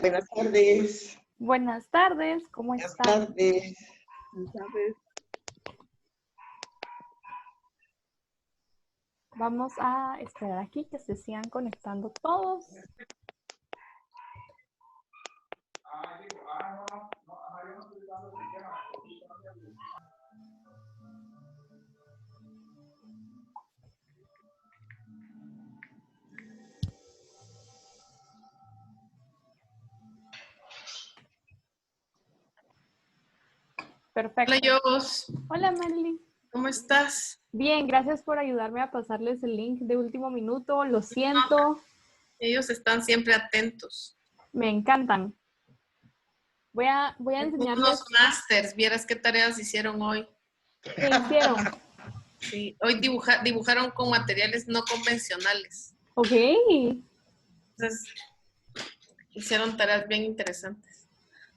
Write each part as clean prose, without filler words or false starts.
Buenas tardes. Buenas tardes, ¿cómo Buenas están? tardes. Buenas tardes. Vamos a esperar aquí que se sigan conectando todos. Perfecto. Hola, Jos. Hola, Marilyn. ¿Cómo estás? Bien, gracias por ayudarme a pasarles el link de último minuto. Lo siento. Ellos están siempre atentos. Me encantan. Voy a enseñarles. Unos masters, vieras qué tareas hicieron hoy. ¿Qué hicieron? Sí, hoy dibujaron con materiales no convencionales. Ok. Entonces, hicieron tareas bien interesantes.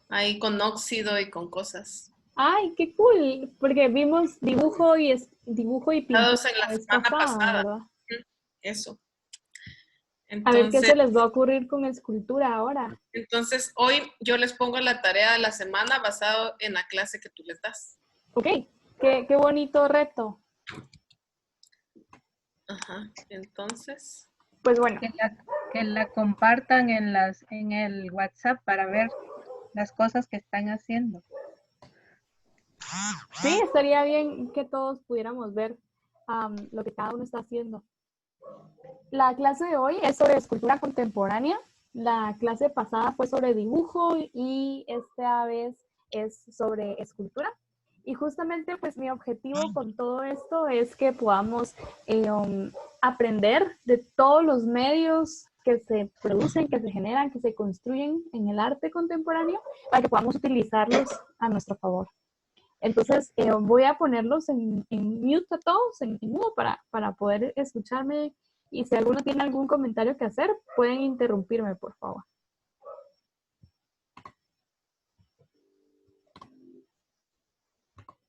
Ahí con óxido y con cosas. Ay, qué cool. Porque vimos dibujo y pintura Todos en la la vez semana pasada, pasada. ¿verdad? Eso. A ver qué Entonces, se les va a ocurrir con escultura ahora. entonces, hoy yo les pongo la tarea de la semana basado en la clase que tú les das. Ok. Qué bonito reto. Ajá. Entonces, Pues bueno. Que la compartan en el WhatsApp para ver las cosas que están haciendo. Sí, estaría bien que todos pudiéramos ver lo que cada uno está haciendo. La clase de hoy es sobre escultura contemporánea. La clase pasada fue sobre dibujo y esta vez es sobre escultura. Y justamente pues mi objetivo con todo esto es que podamos aprender de todos los medios que se producen, que se generan, que se construyen en el arte contemporáneo para que podamos utilizarlos a nuestro favor. Entonces voy a ponerlos en mute a todos, en mudo para poder escucharme, y si alguno tiene algún comentario que hacer, pueden interrumpirme, por favor.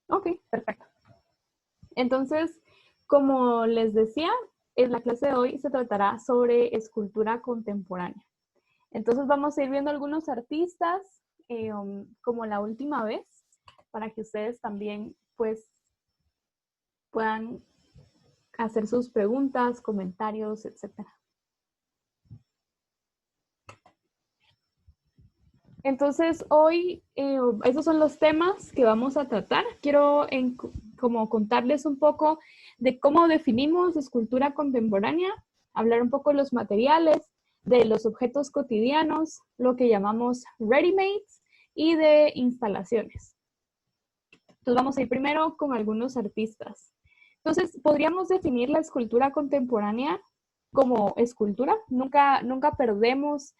Ok, perfecto. Entonces, como les decía, en la clase de hoy se tratará sobre escultura contemporánea. Entonces vamos a ir viendo algunos artistas como la última vez, para que ustedes también pues puedan hacer sus preguntas, comentarios, etc. Entonces, hoy esos son los temas que vamos a tratar. Quiero como contarles un poco de cómo definimos escultura contemporánea, hablar un poco de los materiales, de los objetos cotidianos, lo que llamamos ready-mades, y de instalaciones. Entonces, vamos a ir primero con algunos artistas. Entonces, podríamos definir la escultura contemporánea como escultura. Nunca perdemos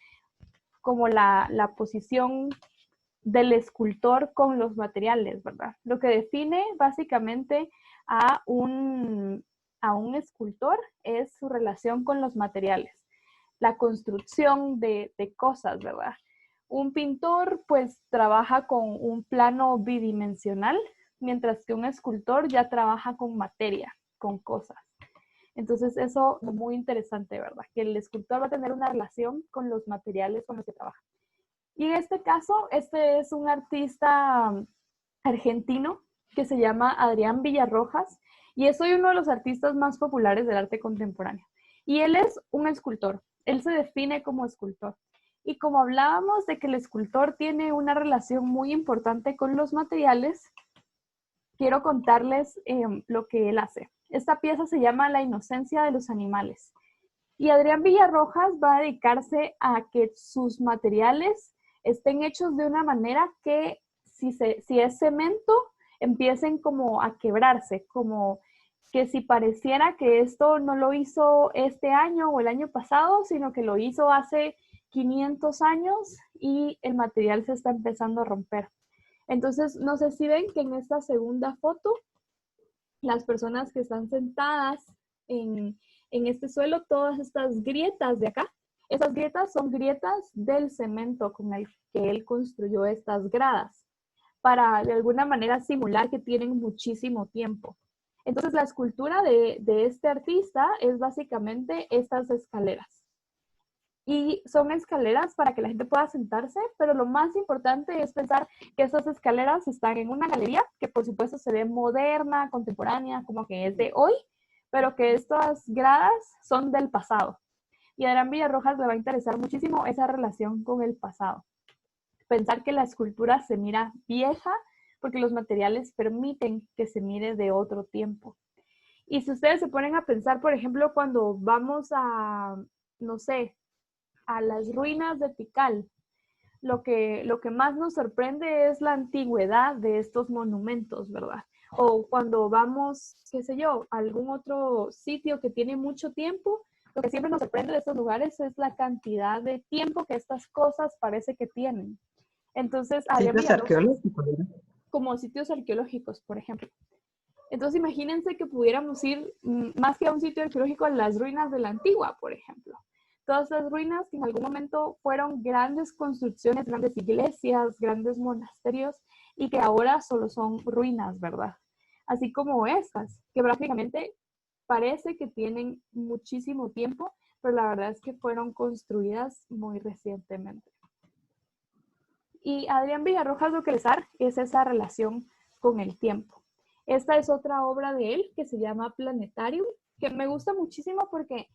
como la posición del escultor con los materiales, ¿verdad? Lo que define básicamente a un escultor es su relación con los materiales, la construcción de cosas, ¿verdad? Un pintor pues trabaja con un plano bidimensional, mientras que un escultor ya trabaja con materia, con cosas. Entonces eso es muy interesante, ¿verdad? Que el escultor va a tener una relación con los materiales con los que trabaja. Y en este caso, este es un artista argentino que se llama Adrián Villarrojas, y es hoy uno de los artistas más populares del arte contemporáneo. Y él es un escultor, él se define como escultor. Y como hablábamos de que el escultor tiene una relación muy importante con los materiales, quiero contarles lo que él hace. Esta pieza se llama La inocencia de los animales. Y Adrián Villarrojas va a dedicarse a que sus materiales estén hechos de una manera que si es cemento, empiecen como a quebrarse, como que si pareciera que esto no lo hizo este año o el año pasado, sino que lo hizo hace 500 años y el material se está empezando a romper. Entonces, no sé si ven que en esta segunda foto, las personas que están sentadas en este suelo, todas estas grietas de acá, esas grietas son grietas del cemento con el que él construyó estas gradas, para de alguna manera simular que tienen muchísimo tiempo. Entonces la escultura de este artista es básicamente estas escaleras. Y son escaleras para que la gente pueda sentarse, pero lo más importante es pensar que esas escaleras están en una galería que por supuesto se ve moderna, contemporánea, como que es de hoy, pero que estas gradas son del pasado. Y a Adrián Villarrojas le va a interesar muchísimo esa relación con el pasado. Pensar que la escultura se mira vieja porque los materiales permiten que se mire de otro tiempo. Y si ustedes se ponen a pensar, por ejemplo, cuando vamos a, no sé, a las ruinas de Tikal, lo que más nos sorprende es la antigüedad de estos monumentos, ¿verdad? O cuando vamos, qué sé yo, a algún otro sitio que tiene mucho tiempo, lo que siempre nos sorprende de estos lugares es la cantidad de tiempo que estas cosas parece que tienen. Entonces, Sitios arqueológicos, ¿verdad? como sitios arqueológicos, por ejemplo. Entonces, imagínense que pudiéramos ir más que a un sitio arqueológico a las ruinas de la Antigua, por ejemplo. Todas las ruinas que en algún momento fueron grandes construcciones, grandes iglesias, grandes monasterios y que ahora solo son ruinas, ¿verdad? Así como estas, que prácticamente parece que tienen muchísimo tiempo, pero la verdad es que fueron construidas muy recientemente. Y Adrián Villarrojas lo que les da es esa relación con el tiempo. Esta es otra obra de él que se llama Planetarium, que me gusta muchísimo porque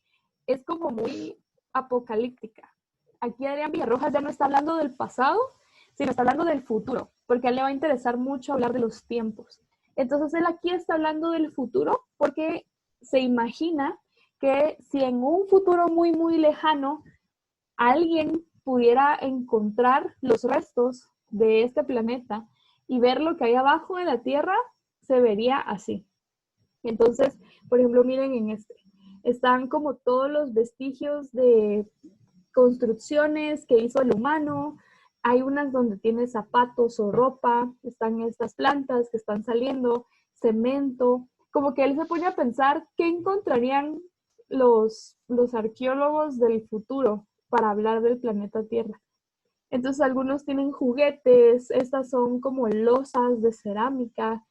es como muy apocalíptica. Aquí Adrián Villarrojas ya no está hablando del pasado, sino está hablando del futuro, porque a él le va a interesar mucho hablar de los tiempos. Entonces él aquí está hablando del futuro porque se imagina que si en un futuro muy, muy lejano alguien pudiera encontrar los restos de este planeta y ver lo que hay abajo de la Tierra, se vería así. Entonces, por ejemplo, miren en este. Están como todos los vestigios de construcciones que hizo el humano. Hay unas donde tiene zapatos o ropa. Están estas plantas que están saliendo, cemento. Como que él se pone a pensar qué encontrarían los arqueólogos del futuro para hablar del planeta Tierra. Entonces algunos tienen juguetes, estas son como losas de cerámica.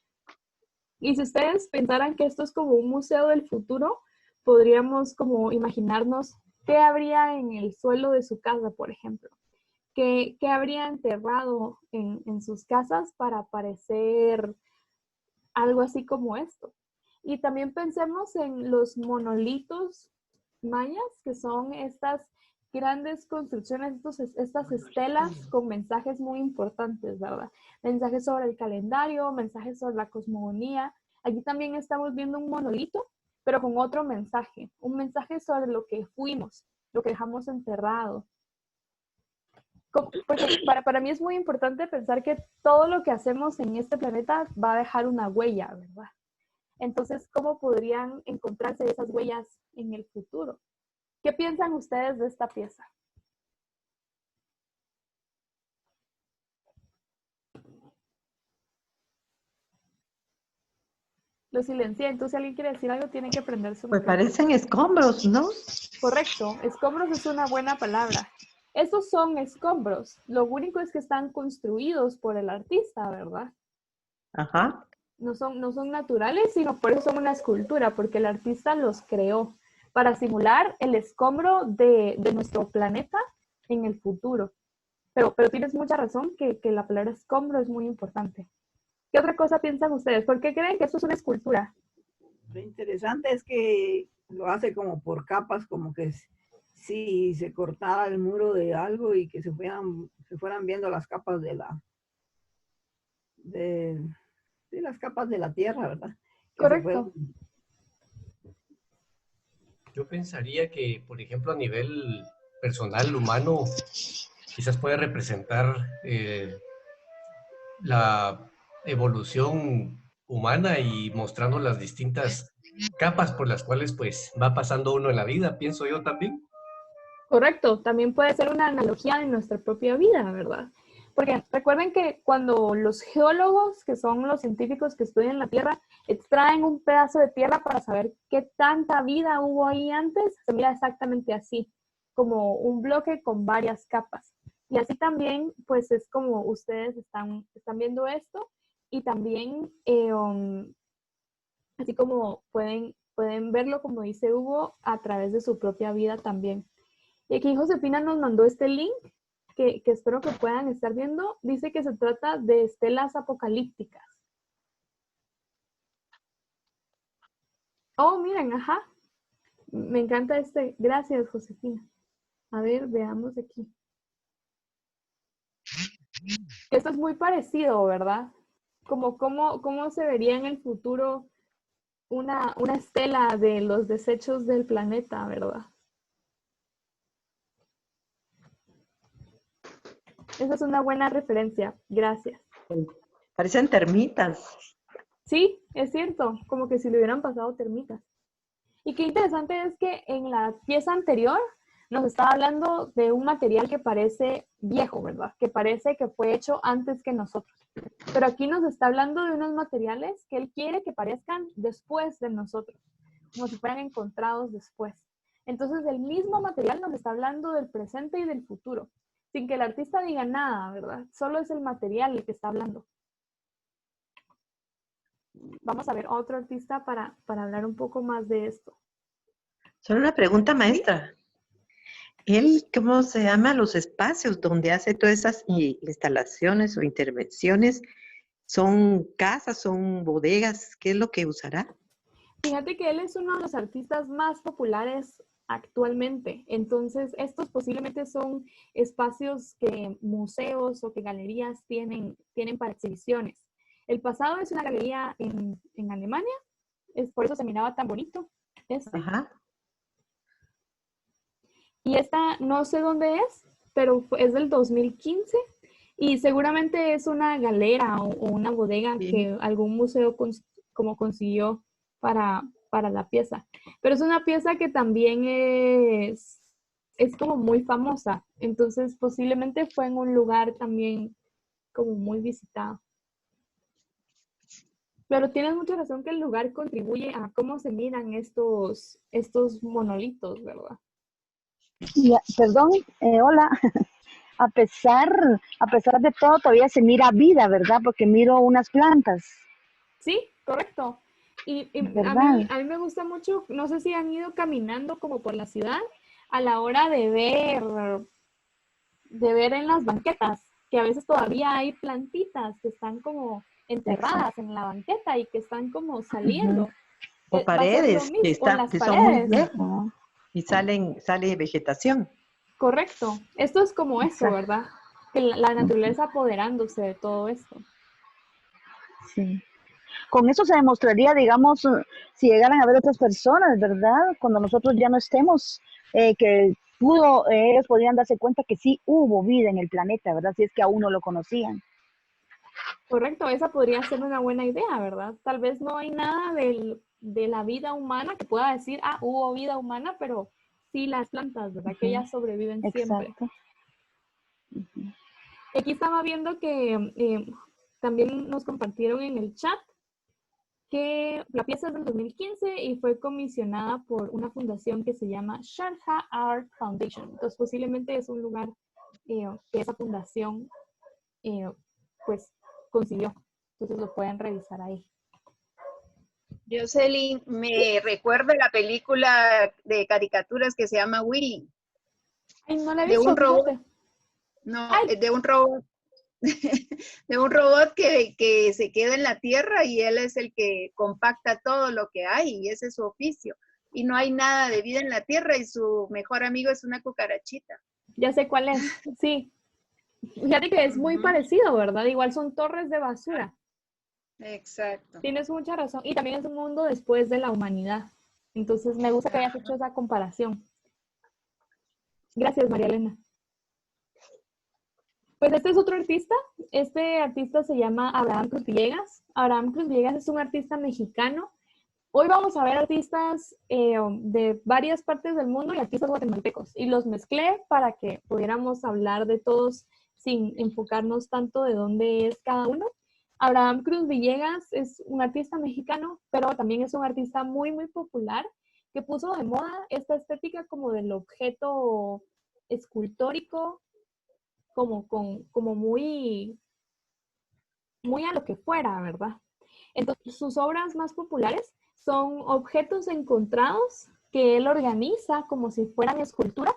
Y si ustedes pensaran que esto es como un museo del futuro, podríamos como imaginarnos qué habría en el suelo de su casa, por ejemplo. ¿Qué habría enterrado en sus casas para parecer algo así como esto? Y también pensemos en los monolitos mayas, que son estas grandes construcciones, estas estelas con mensajes muy importantes, ¿verdad? Mensajes sobre el calendario, mensajes sobre la cosmogonía. Aquí también estamos viendo un monolito, pero con otro mensaje, un mensaje sobre lo que fuimos, lo que dejamos enterrado. Porque para mí es muy importante pensar que todo lo que hacemos en este planeta va a dejar una huella, ¿verdad? Entonces, ¿cómo podrían encontrarse esas huellas en el futuro? ¿Qué piensan ustedes de esta pieza? Lo silencié, entonces si alguien quiere decir algo, tiene que prender su Pues micrófono. parecen escombros, ¿no? Correcto, escombros es una buena palabra. Estos son escombros. Lo único es que están construidos por el artista, ¿verdad? Ajá. No son naturales, sino por eso son una escultura, porque el artista los creó para simular el escombro de nuestro planeta en el futuro. Pero tienes mucha razón que la palabra escombro es muy importante. ¿Qué otra cosa piensan ustedes? ¿Por qué creen que esto es una escultura? Lo interesante es que lo hace como por capas, como que si se cortara el muro de algo y que se fueran viendo las capas de las capas de la tierra, ¿verdad? Que Correcto. Yo pensaría que, por ejemplo, a nivel personal, humano, quizás puede representar la evolución humana y mostrando las distintas capas por las cuales pues va pasando uno en la vida, pienso yo también. Correcto, también puede ser una analogía de nuestra propia vida, ¿verdad? Porque recuerden que cuando los geólogos, que son los científicos que estudian la Tierra, extraen un pedazo de tierra para saber qué tanta vida hubo ahí antes, se mira exactamente así, como un bloque con varias capas. Y así también, pues es como ustedes están viendo esto y también, así como pueden verlo, como dice Hugo, a través de su propia vida también. Y aquí Josefina nos mandó este link que espero que puedan estar viendo. Dice que se trata de estelas apocalípticas. Oh, miren, ajá. Me encanta este. Gracias, Josefina. A ver, veamos aquí. Esto es muy parecido, ¿verdad? Como cómo se vería en el futuro una estela de los desechos del planeta, ¿verdad? Esa es una buena referencia. Gracias. Parecen termitas. Sí, es cierto. Como que si le hubieran pasado termitas. Y qué interesante es que en la pieza anterior nos estaba hablando de un material que parece viejo, ¿verdad? Que parece que fue hecho antes que nosotros. Pero aquí nos está hablando de unos materiales que él quiere que parezcan después de nosotros, como si fueran encontrados después. Entonces, el mismo material nos está hablando del presente y del futuro, sin que el artista diga nada, ¿verdad? Solo es el material el que está hablando. Vamos a ver otro artista para hablar un poco más de esto. Solo una pregunta, maestra. ¿Él cómo se llama los espacios donde hace todas esas instalaciones o intervenciones? ¿Son casas, son bodegas? ¿Qué es lo que usará? Fíjate que él es uno de los artistas más populares actualmente. Entonces, estos posiblemente son espacios que museos o que galerías tienen para exhibiciones. El pasado es una galería en Alemania, por eso se miraba tan bonito. Ajá. Y esta no sé dónde es, pero es del 2015 y seguramente es una galera o una bodega que algún museo como consiguió para la pieza. Pero es una pieza que también es como muy famosa, entonces posiblemente fue en un lugar también como muy visitado. Pero tienes mucha razón que el lugar contribuye a cómo se miran estos monolitos, ¿verdad? Perdón, hola. A pesar de todo, todavía se mira vida, ¿verdad? Porque miro unas plantas. Sí, correcto. Y a mí me gusta mucho, no sé si han ido caminando como por la ciudad a la hora de ver en las banquetas, que a veces todavía hay plantitas que están como enterradas en la banqueta y que están como saliendo. O paredes que son muy viejos y sale vegetación. Correcto. Esto es como eso, ¿verdad? Que la naturaleza apoderándose de todo esto. Sí. Con eso se demostraría, digamos, si llegaran a ver otras personas, ¿verdad? Cuando nosotros ya no estemos, que ellos podrían darse cuenta que sí hubo vida en el planeta, ¿verdad? Si es que aún no lo conocían. Correcto, esa podría ser una buena idea, ¿verdad? Tal vez no hay nada de la vida humana que pueda decir, hubo vida humana, pero sí las plantas, ¿verdad? Que ellas sobreviven siempre. Aquí estaba viendo que también nos compartieron en el chat que la pieza es del 2015 y fue comisionada por una fundación que se llama Sharjah Art Foundation. Entonces, posiblemente es un lugar que esa fundación pues consiguió. Entonces, lo pueden revisar ahí. Jocelyn, me recuerda la película de caricaturas que se llama Willy. Ay, no la he visto, de un robot. fíjate. No, de un robot. De un robot que se queda en la tierra y él es el que compacta todo lo que hay y ese es su oficio. Y no hay nada de vida en la tierra y su mejor amigo es una cucarachita. Ya sé cuál es, sí. Fíjate que es muy parecido, ¿verdad? Igual son torres de basura. Exacto. Tienes mucha razón. Y también es un mundo después de la humanidad. Entonces me gusta que hayas hecho esa comparación. Gracias, María Elena. Pues este es otro artista. Este artista se llama Abraham Cruz Villegas. Abraham Cruz Villegas es un artista mexicano. Hoy vamos a ver artistas de varias partes del mundo y artistas guatemaltecos. Y los mezclé para que pudiéramos hablar de todos sin enfocarnos tanto de dónde es cada uno. Abraham Cruz Villegas es un artista mexicano, pero también es un artista muy, muy popular que puso de moda esta estética como del objeto escultórico, como muy a lo que fuera, ¿verdad? Entonces, sus obras más populares son objetos encontrados que él organiza como si fueran esculturas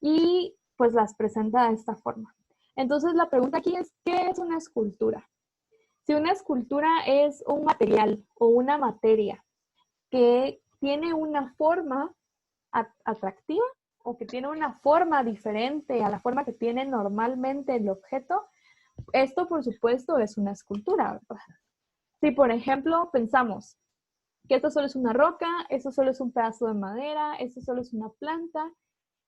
y pues las presenta de esta forma. Entonces la pregunta aquí es, ¿qué es una escultura? Si una escultura es un material o una materia que tiene una forma atractiva o que tiene una forma diferente a la forma que tiene normalmente el objeto, esto por supuesto es una escultura, ¿verdad? Si por ejemplo pensamos que esto solo es una roca, esto solo es un pedazo de madera, esto solo es una planta,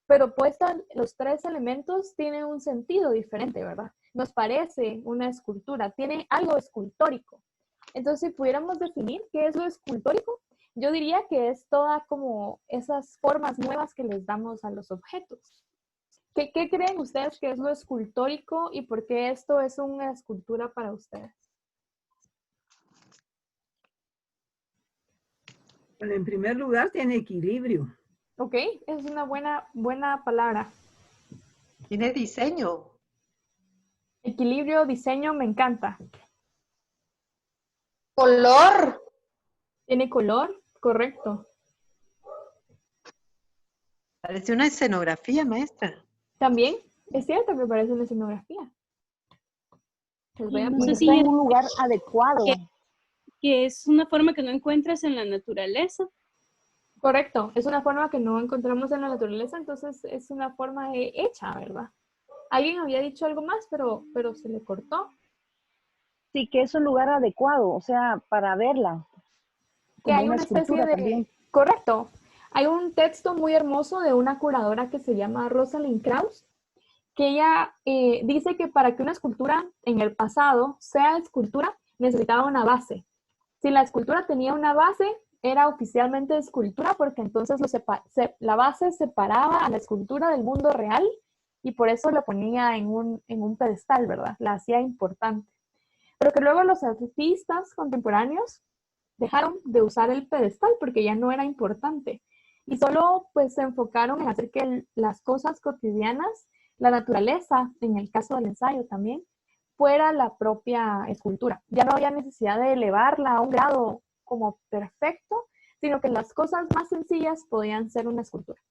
pero puestos los tres elementos tienen un sentido diferente, ¿verdad? Nos parece una escultura, tiene algo escultórico. Entonces, si pudiéramos definir qué es lo escultórico, yo diría que es toda como esas formas nuevas que les damos a los objetos. ¿Qué creen ustedes que es lo escultórico y por qué esto es una escultura para ustedes? Bueno, en primer lugar, tiene equilibrio. Ok, es una buena palabra. Tiene diseño. Equilibrio, diseño, me encanta. Color. Tiene color, correcto. Parece una escenografía, maestra. También es cierto que parece una escenografía. Les voy a No poner- sé si Está en un lugar adecuado. que es una forma que no encuentras en la naturaleza. Correcto, es una forma que no encontramos en la naturaleza, entonces es una forma hecha, ¿verdad? Alguien había dicho algo más, pero se le cortó. Sí, que es un lugar adecuado, o sea, para verla. Que Como hay una una especie escultura de... también. Correcto. Hay un texto muy hermoso de una curadora que se llama Rosalind Krauss, que ella dice que para que una escultura en el pasado sea escultura, necesitaba una base. Si la escultura tenía una base, era oficialmente escultura porque entonces la base separaba a la escultura del mundo real y por eso la ponía en un pedestal, ¿verdad? La hacía importante. Pero que luego los artistas contemporáneos dejaron de usar el pedestal porque ya no era importante y solo pues se enfocaron en hacer que las cosas cotidianas, la naturaleza, en el caso del ensayo también, fuera la propia escultura. Ya no había necesidad de elevarla a un grado como perfecto, sino que las cosas más sencillas podían ser una escultura.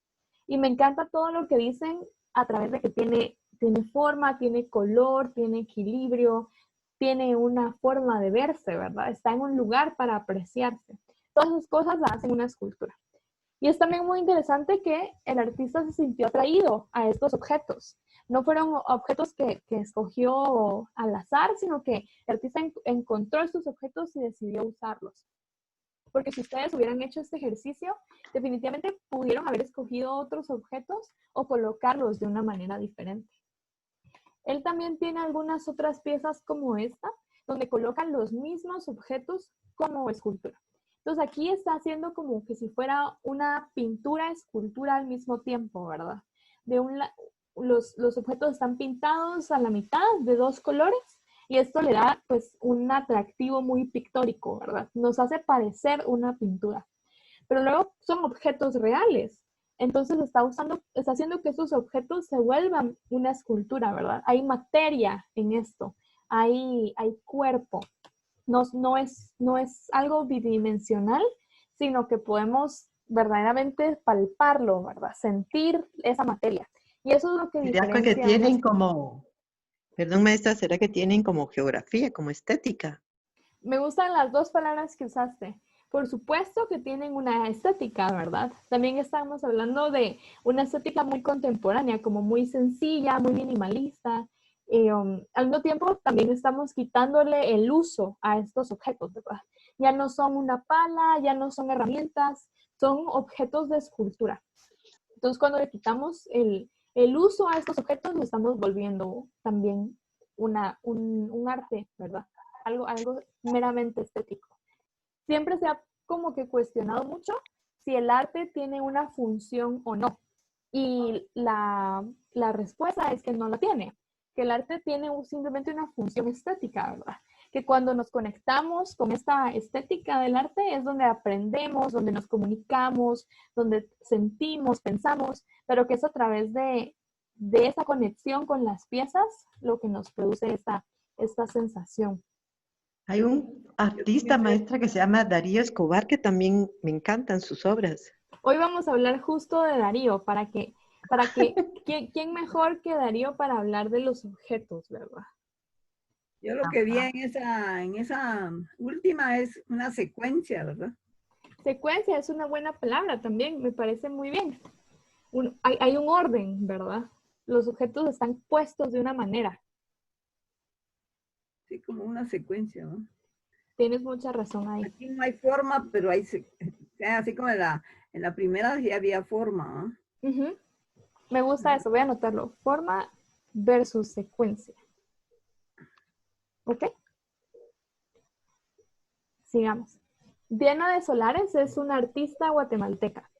Y me encanta todo lo que dicen a través de que tiene forma, tiene color, tiene equilibrio, tiene una forma de verse, ¿verdad? Está en un lugar para apreciarse. Todas esas cosas la hacen una escultura. Y es también muy interesante que el artista se sintió atraído a estos objetos. No fueron objetos que escogió al azar, sino que el artista encontró estos objetos y decidió usarlos. Porque si ustedes hubieran hecho este ejercicio, definitivamente pudieron haber escogido otros objetos o colocarlos de una manera diferente. Él también tiene algunas otras piezas como esta, donde colocan los mismos objetos como escultura. Entonces aquí está haciendo como que si fuera una pintura, escultura al mismo tiempo, ¿verdad? Los objetos están pintados a la mitad de dos colores y esto le da pues un atractivo muy pictórico, ¿verdad? Nos hace parecer una pintura. Pero luego son objetos reales. Entonces está haciendo que esos objetos se vuelvan una escultura, ¿verdad? Hay materia en esto, hay cuerpo. No es algo bidimensional, sino que podemos verdaderamente palparlo, ¿verdad? Sentir esa materia. Y eso es lo que ¿Será diferencia. que tienen como, perdón maestra, será que tienen como geografía, como estética? Me gustan las dos palabras que usaste. Por supuesto que tienen una estética, ¿verdad? También estamos hablando de una estética muy contemporánea, como muy sencilla, muy minimalista. Al mismo tiempo, también estamos quitándole el uso a estos objetos, ¿verdad? Ya no son una pala, ya no son herramientas, son objetos de escultura. Entonces, cuando le quitamos el uso a estos objetos, lo estamos volviendo también un arte, ¿verdad? Algo meramente estético. Siempre se ha como que cuestionado mucho si el arte tiene una función o no. Y la respuesta es que no la tiene, que el arte tiene simplemente una función estética, ¿verdad? Que cuando nos conectamos con esta estética del arte es donde aprendemos, donde nos comunicamos, donde sentimos, pensamos, pero que es a través de esa conexión con las piezas lo que nos produce esta sensación. Hay un artista, maestra, que se llama Darío Escobar, que también me encantan sus obras. Hoy vamos a hablar justo de Darío para que Para que, ¿quién mejor que Darío para hablar de los objetos, verdad? Yo lo que vi en esa última es una secuencia, ¿verdad? Secuencia es una buena palabra también, me parece muy bien. Hay un orden, ¿verdad? Los objetos están puestos de una manera. Sí, como una secuencia, ¿no? Tienes mucha razón ahí. Aquí no hay forma, pero hay, así como en la primera sí había forma, ¿no? Ujú. Me gusta eso, voy a anotarlo. Forma versus secuencia. ¿Ok? Sigamos. Diana de Solares es una artista guatemalteca.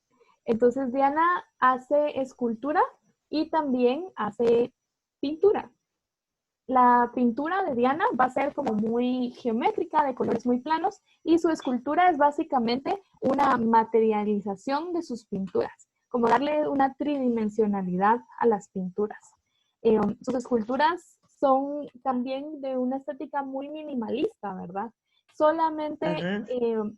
Entonces Diana hace escultura y también hace pintura. La pintura de Diana va a ser como muy geométrica, de colores muy planos, y su escultura es básicamente una materialización de sus pinturas, como darle una tridimensionalidad a las pinturas. Sus esculturas son también de una estética muy minimalista, ¿verdad? Solamente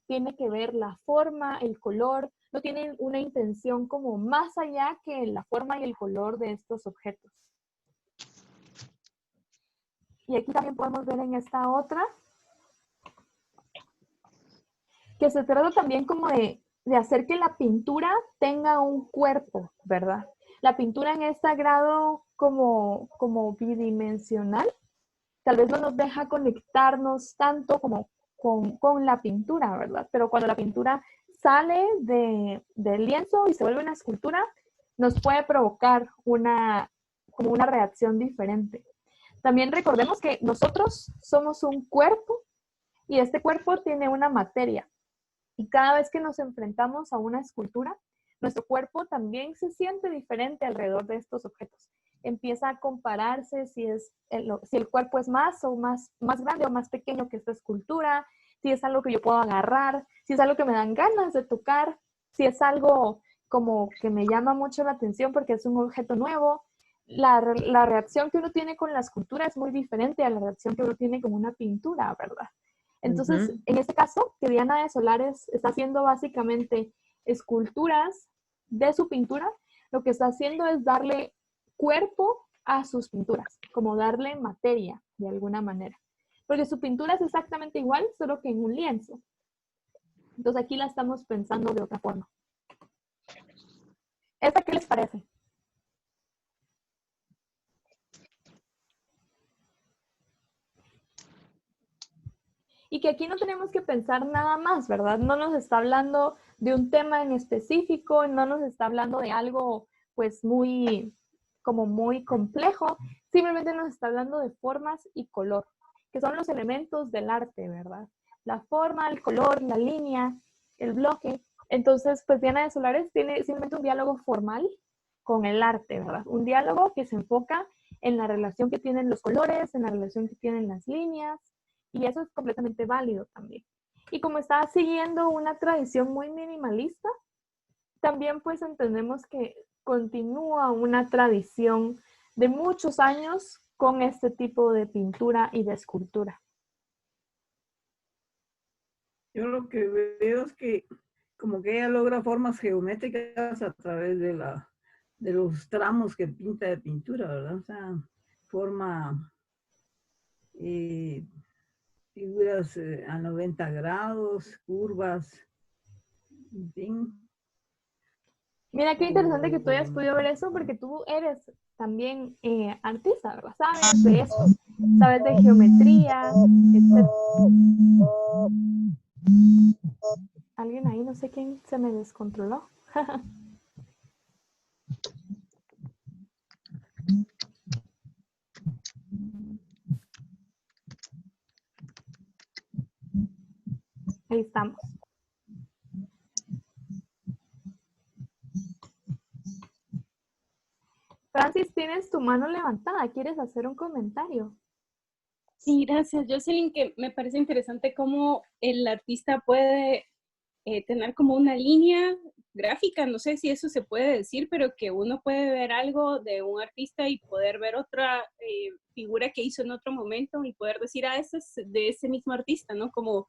tiene que ver la forma, el color, no tienen una intención como más allá que la forma y el color de estos objetos. Y aquí también podemos ver en esta otra que se trata también como de hacer que la pintura tenga un cuerpo, ¿verdad? La pintura en este grado como bidimensional, tal vez no nos deja conectarnos tanto como con la pintura, ¿verdad? Pero cuando la pintura sale del lienzo y se vuelve una escultura, nos puede provocar como una reacción diferente. También recordemos que nosotros somos un cuerpo y este cuerpo tiene una materia. Y cada vez que nos enfrentamos a una escultura, nuestro cuerpo también se siente diferente alrededor de estos objetos. Empieza a compararse si el cuerpo es más grande o más pequeño que esta escultura, si es algo que yo puedo agarrar, si es algo que me dan ganas de tocar, si es algo como que me llama mucho la atención porque es un objeto nuevo. La reacción que uno tiene con la escultura es muy diferente a la reacción que uno tiene con una pintura, ¿verdad? Entonces, en este caso, que Diana de Solares está haciendo básicamente esculturas de su pintura, lo que está haciendo es darle cuerpo a sus pinturas, como darle materia de alguna manera. Porque su pintura es exactamente igual, solo que en un lienzo. Entonces aquí la estamos pensando de otra forma. ¿Esta qué les parece? Y que aquí no tenemos que pensar nada más, ¿verdad? No nos está hablando de un tema en específico, no nos está hablando de algo pues muy complejo, simplemente nos está hablando de formas y color, que son los elementos del arte, ¿verdad? La forma, el color, la línea, el bloque. Entonces, pues Diana de Solares tiene simplemente un diálogo formal con el arte, ¿verdad? Un diálogo que se enfoca en la relación que tienen los colores, en la relación que tienen las líneas, y eso es completamente válido también. Y como está siguiendo una tradición muy minimalista, también pues entendemos que continúa una tradición de muchos años con este tipo de pintura y de escultura. Yo lo que veo es que como que ella logra formas geométricas a través de los tramos que pinta de pintura, ¿verdad? O sea, forma figuras a 90 grados, curvas, en fin. Mira qué interesante que tú hayas podido ver eso, porque tú eres también artista, ¿verdad? Sabes de eso, sabes de geometría, etc. Alguien ahí, no sé quién se me descontroló. Ahí estamos. Francis, tienes tu mano levantada. ¿Quieres hacer un comentario? Sí, gracias, Jocelyn, que me parece interesante cómo el artista puede tener como una línea gráfica, no sé si eso se puede decir, pero que uno puede ver algo de un artista y poder ver otra figura que hizo en otro momento y poder decir, ese es de ese mismo artista, ¿no? Como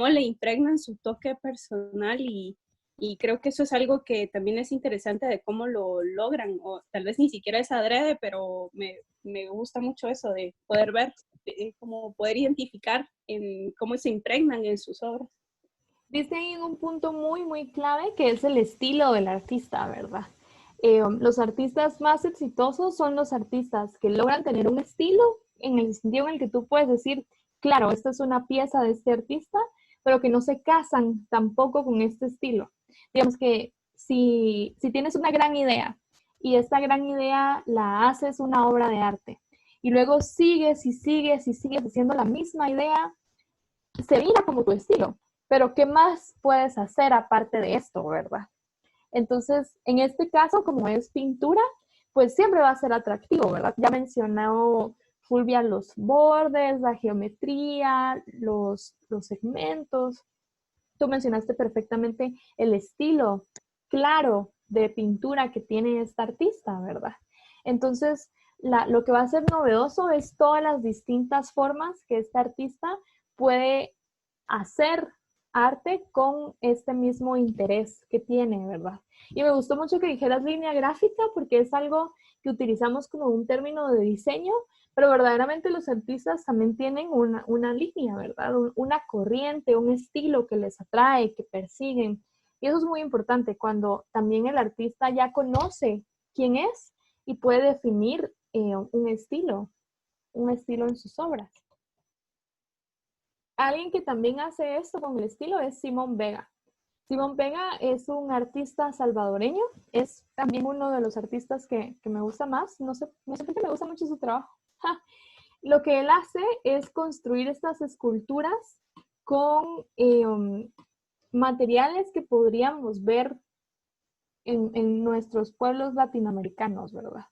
le impregnan su toque personal y Y creo que eso es algo que también es interesante de cómo lo logran, o tal vez ni siquiera es adrede, pero me gusta mucho eso de poder ver, como poder identificar en cómo se impregnan en sus obras. Dice ahí en un punto muy, muy clave que es el estilo del artista, ¿verdad? Los artistas más exitosos son los artistas que logran tener un estilo en el sentido en el que tú puedes decir, claro, esta es una pieza de este artista, pero que no se casan tampoco con este estilo. Digamos que si tienes una gran idea y esta gran idea la haces una obra de arte y luego sigues y sigues y sigues haciendo la misma idea, se mira como tu estilo. Pero ¿qué más puedes hacer aparte de esto, verdad? Entonces, en este caso, como es pintura, pues siempre va a ser atractivo, ¿verdad? Ya mencionó Fulvia los bordes, la geometría, los segmentos. Tú mencionaste perfectamente el estilo claro de pintura que tiene esta artista, ¿verdad? Entonces, lo que va a ser novedoso es todas las distintas formas que esta artista puede hacer arte con este mismo interés que tiene, ¿verdad? Y me gustó mucho que dijeras línea gráfica porque es algo que utilizamos como un término de diseño, pero verdaderamente los artistas también tienen una línea, ¿verdad? Una corriente, un estilo que les atrae, que persiguen. Y eso es muy importante cuando también el artista ya conoce quién es y puede definir un estilo en sus obras. Alguien que también hace esto con el estilo es Simón Vega. Simón Vega es un artista salvadoreño, es también uno de los artistas que me gusta más, no sé por qué me gusta mucho su trabajo. Lo que él hace es construir estas esculturas con materiales que podríamos ver en nuestros pueblos latinoamericanos, ¿verdad?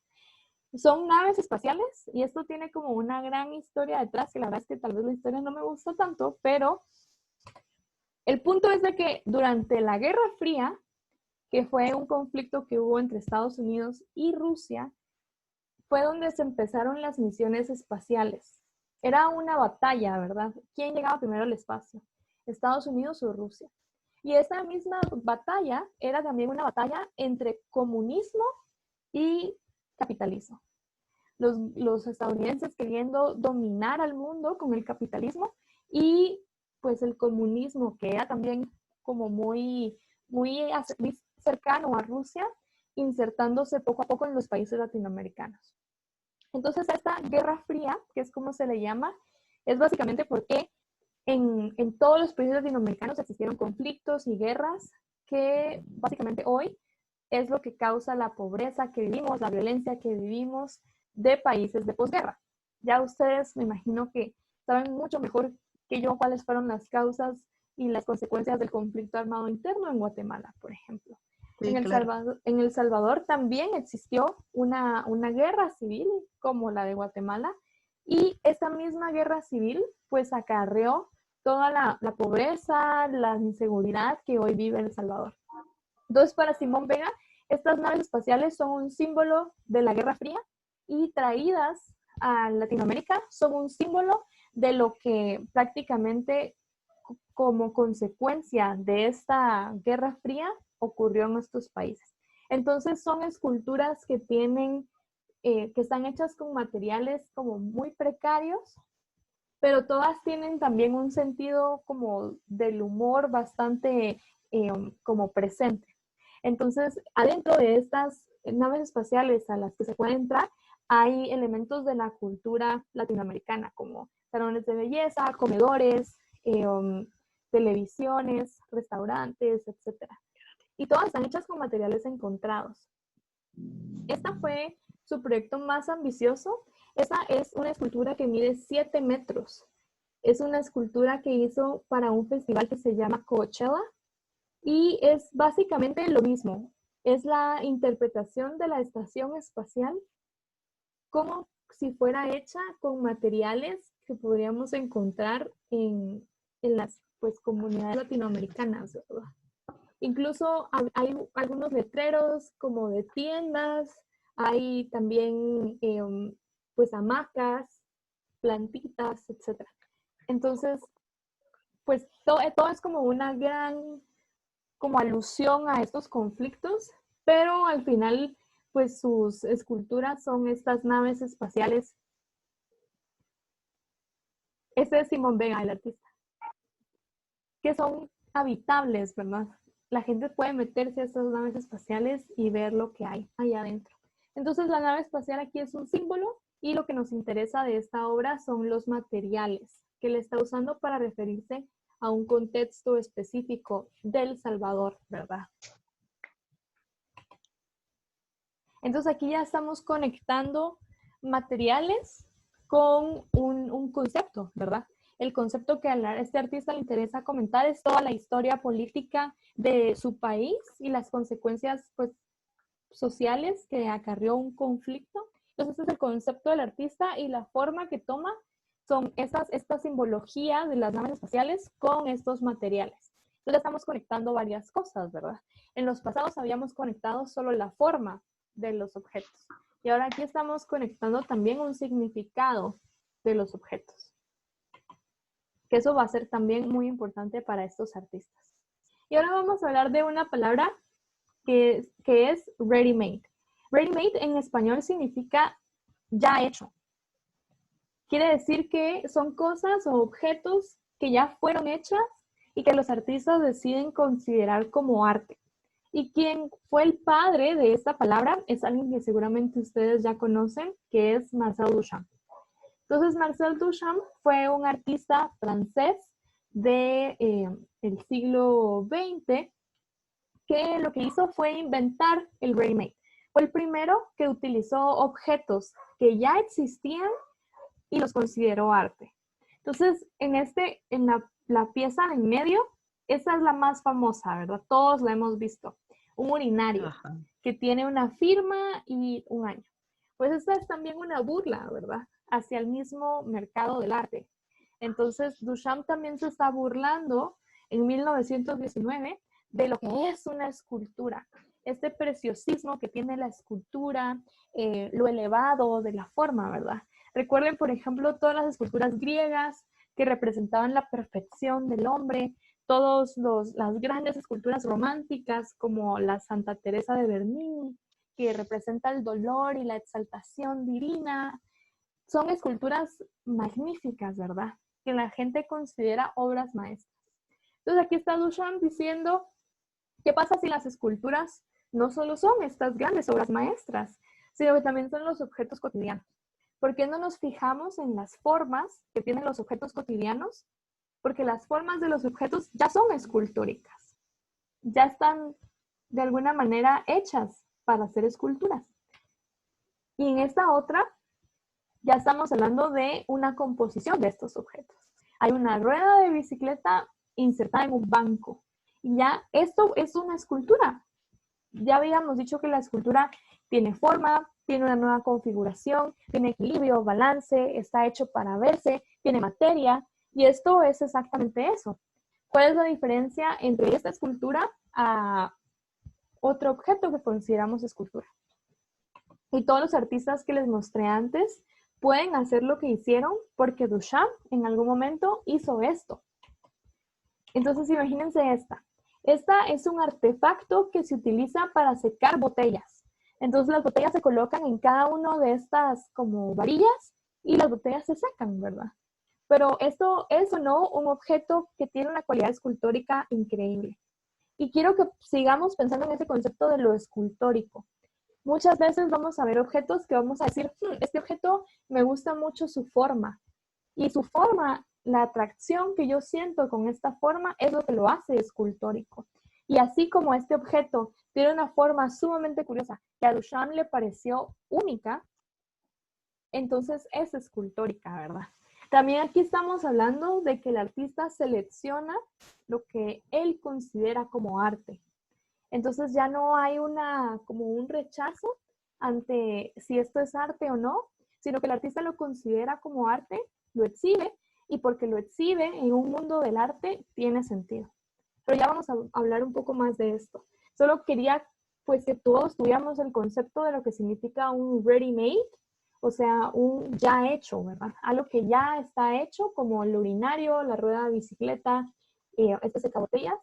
Son naves espaciales y esto tiene como una gran historia detrás, que la verdad es que tal vez la historia no me gusta tanto, pero el punto es de que durante la Guerra Fría, que fue un conflicto que hubo entre Estados Unidos y Rusia, fue donde se empezaron las misiones espaciales. Era una batalla, ¿verdad? ¿Quién llegaba primero al espacio? ¿Estados Unidos o Rusia? Y esa misma batalla era también una batalla entre comunismo y capitalismo. Los estadounidenses queriendo dominar al mundo con el capitalismo y pues el comunismo, que era también como muy cercano a Rusia, insertándose poco a poco en los países latinoamericanos. Entonces esta Guerra Fría, que es como se le llama, es básicamente porque en todos los países latinoamericanos existieron conflictos y guerras que básicamente hoy es lo que causa la pobreza que vivimos, la violencia que vivimos de países de posguerra. Ya ustedes me imagino que saben mucho mejor que yo cuáles fueron las causas y las consecuencias del conflicto armado interno en Guatemala, por ejemplo. Sí, en El Salvador también existió una guerra civil como la de Guatemala y esta misma guerra civil pues acarreó toda la pobreza, la inseguridad que hoy vive El Salvador. Entonces, para Simón Vega, estas naves espaciales son un símbolo de la Guerra Fría y traídas a Latinoamérica son un símbolo de lo que prácticamente como consecuencia de esta Guerra Fría ocurrió en estos países. Entonces, son esculturas que tienen, que están hechas con materiales como muy precarios, pero todas tienen también un sentido como del humor bastante como presente. Entonces, adentro de estas naves espaciales a las que se puede entrar, hay elementos de la cultura latinoamericana, como salones de belleza, comedores, televisiones, restaurantes, etc. Y todas están hechas con materiales encontrados. Esta fue su proyecto más ambicioso. Esta es una escultura que mide 7 metros. Es una escultura que hizo para un festival que se llama Coachella. Y es básicamente lo mismo. Es la interpretación de la estación espacial como si fuera hecha con materiales que podríamos encontrar en las pues, comunidades latinoamericanas, ¿verdad? Incluso hay algunos letreros como de tiendas, hay también pues hamacas, plantitas, etc. Entonces, pues todo es como una gran como alusión a estos conflictos, pero al final, pues sus esculturas son estas naves espaciales. Este es Simón Vega, el artista, que son habitables, ¿verdad? La gente puede meterse a estas naves espaciales y ver lo que hay allá adentro. Entonces la nave espacial aquí es un símbolo y lo que nos interesa de esta obra son los materiales que le está usando para referirse a un contexto específico del Salvador, ¿verdad? Entonces aquí ya estamos conectando materiales con un concepto, ¿verdad? El concepto que a este artista le interesa comentar es toda la historia política de su país y las consecuencias, pues, sociales que acarreó un conflicto. Entonces, este es el concepto del artista y la forma que toma son esta simbología de las naves espaciales con estos materiales. Entonces, estamos conectando varias cosas, ¿verdad? En los pasados habíamos conectado solo la forma de los objetos. Y ahora aquí estamos conectando también un significado de los objetos. Que eso va a ser también muy importante para estos artistas. Y ahora vamos a hablar de una palabra que es ready-made. Ready-made en español significa ya hecho. Quiere decir que son cosas o objetos que ya fueron hechas y que los artistas deciden considerar como arte. Y quien fue el padre de esta palabra es alguien que seguramente ustedes ya conocen, que es Marcel Duchamp. Entonces, Marcel Duchamp fue un artista francés del siglo XX que lo que hizo fue inventar el ready-made. Fue el primero que utilizó objetos que ya existían y los consideró arte. Entonces, en la pieza en medio, esa es la más famosa, ¿verdad? Todos la hemos visto. Un urinario que tiene una firma y un año. Pues esta es también una burla, ¿verdad? Hacia el mismo mercado del arte. Entonces, Duchamp también se está burlando en 1919 de lo que es una escultura. Este preciosismo que tiene la escultura, lo elevado de la forma, ¿verdad? Recuerden, por ejemplo, todas las esculturas griegas que representaban la perfección del hombre, todas las grandes esculturas románticas como la Santa Teresa de Bernini, que representa el dolor y la exaltación divina. Son esculturas magníficas, ¿verdad? Que la gente considera obras maestras. Entonces aquí está Duchamp diciendo, ¿qué pasa si las esculturas no solo son estas grandes obras maestras, sino que también son los objetos cotidianos? ¿Por qué no nos fijamos en las formas que tienen los objetos cotidianos? Porque las formas de los objetos ya son escultóricas. Ya están de alguna manera hechas para hacer esculturas. Y en esta otra, ya estamos hablando de una composición de estos objetos. Hay una rueda de bicicleta insertada en un banco. Y ya esto es una escultura. Ya habíamos dicho que la escultura tiene forma, tiene una nueva configuración, tiene equilibrio, balance, está hecho para verse, tiene materia. Y esto es exactamente eso. ¿Cuál es la diferencia entre esta escultura a otro objeto que consideramos escultura? Y todos los artistas que les mostré antes pueden hacer lo que hicieron porque Duchamp en algún momento hizo esto. Entonces imagínense esta. Esta es un artefacto que se utiliza para secar botellas. Entonces las botellas se colocan en cada una de estas como varillas y las botellas se secan, ¿verdad? Pero esto es o no un objeto que tiene una cualidad escultórica increíble. Y quiero que sigamos pensando en ese concepto de lo escultórico. Muchas veces vamos a ver objetos que vamos a decir, este objeto me gusta mucho su forma. Y su forma, la atracción que yo siento con esta forma es lo que lo hace escultórico. Y así como este objeto tiene una forma sumamente curiosa que a Duchamp le pareció única, entonces es escultórica, ¿verdad? También aquí estamos hablando de que el artista selecciona lo que él considera como arte. Entonces ya no hay como un rechazo ante si esto es arte o no, sino que el artista lo considera como arte, lo exhibe, y porque lo exhibe en un mundo del arte tiene sentido. Pero ya vamos a hablar un poco más de esto. Solo quería pues que todos tuviéramos el concepto de lo que significa un ready-made, o sea, un ya hecho, ¿verdad? Algo que ya está hecho, como el urinario, la rueda de bicicleta, este secabotellas.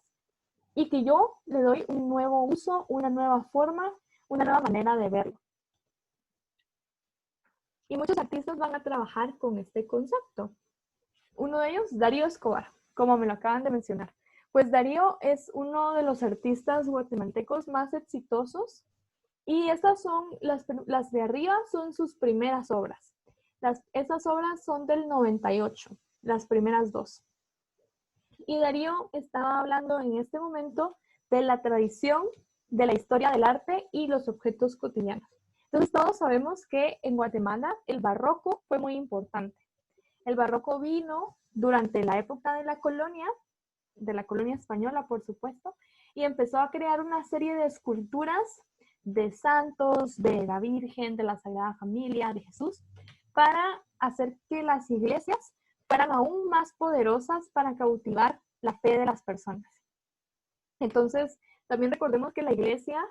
y que yo le doy un nuevo uso, una nueva forma, una nueva manera de verlo. Y muchos artistas van a trabajar con este concepto. Uno de ellos, Darío Escobar, como me lo acaban de mencionar. Pues Darío es uno de los artistas guatemaltecos más exitosos y estas son, las de arriba son sus primeras obras. Esas obras son del 98, las primeras dos. Y Darío estaba hablando en este momento de la tradición, de la historia del arte y los objetos cotidianos. Entonces todos sabemos que en Guatemala el barroco fue muy importante. El barroco vino durante la época de la colonia española, por supuesto, y empezó a crear una serie de esculturas de santos, de la Virgen, de la Sagrada Familia, de Jesús, para hacer que las iglesias fueran aún más poderosas para cautivar la fe de las personas. Entonces, también recordemos que la Iglesia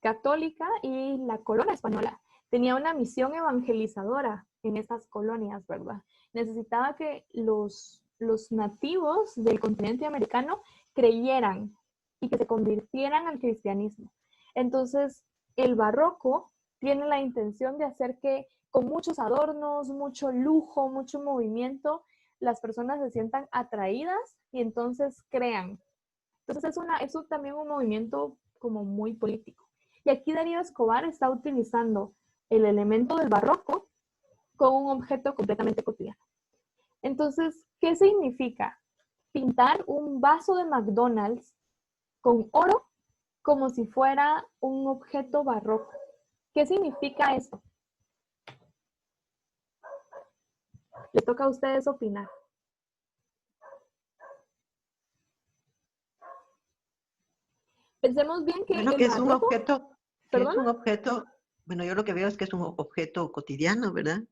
católica y la corona española tenía una misión evangelizadora en estas colonias, ¿verdad? Necesitaba que los nativos del continente americano creyeran y que se convirtieran al cristianismo. Entonces, el barroco tiene la intención de hacer que con muchos adornos, mucho lujo, mucho movimiento, las personas se sientan atraídas y entonces crean. Entonces es también un movimiento como muy político. Y aquí Darío Escobar está utilizando el elemento del barroco con un objeto completamente cotidiano. Entonces, ¿qué significa? Pintar un vaso de McDonald's con oro como si fuera un objeto barroco. ¿Qué significa eso? Les toca a ustedes opinar. Pensemos bien que Bueno, que es un barroco, objeto, ¿perdona? bueno, yo lo que veo es que es un objeto cotidiano, ¿verdad?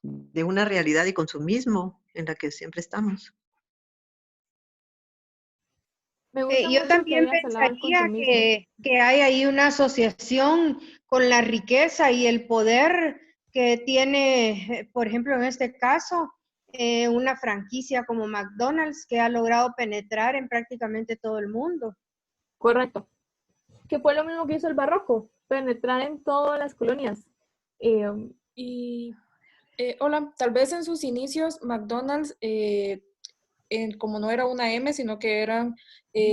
De una realidad y consumismo en la que siempre estamos. Me gusta Yo mucho que también hayas hablado del pensaría consumismo. que hay ahí una asociación con la riqueza y el poder que tiene, por ejemplo, en este caso, una franquicia como McDonald's que ha logrado penetrar en prácticamente todo el mundo. Correcto. Que fue lo mismo que hizo el barroco, penetrar en todas las colonias. Hola, tal vez en sus inicios McDonald's, como no era una M, sino que eran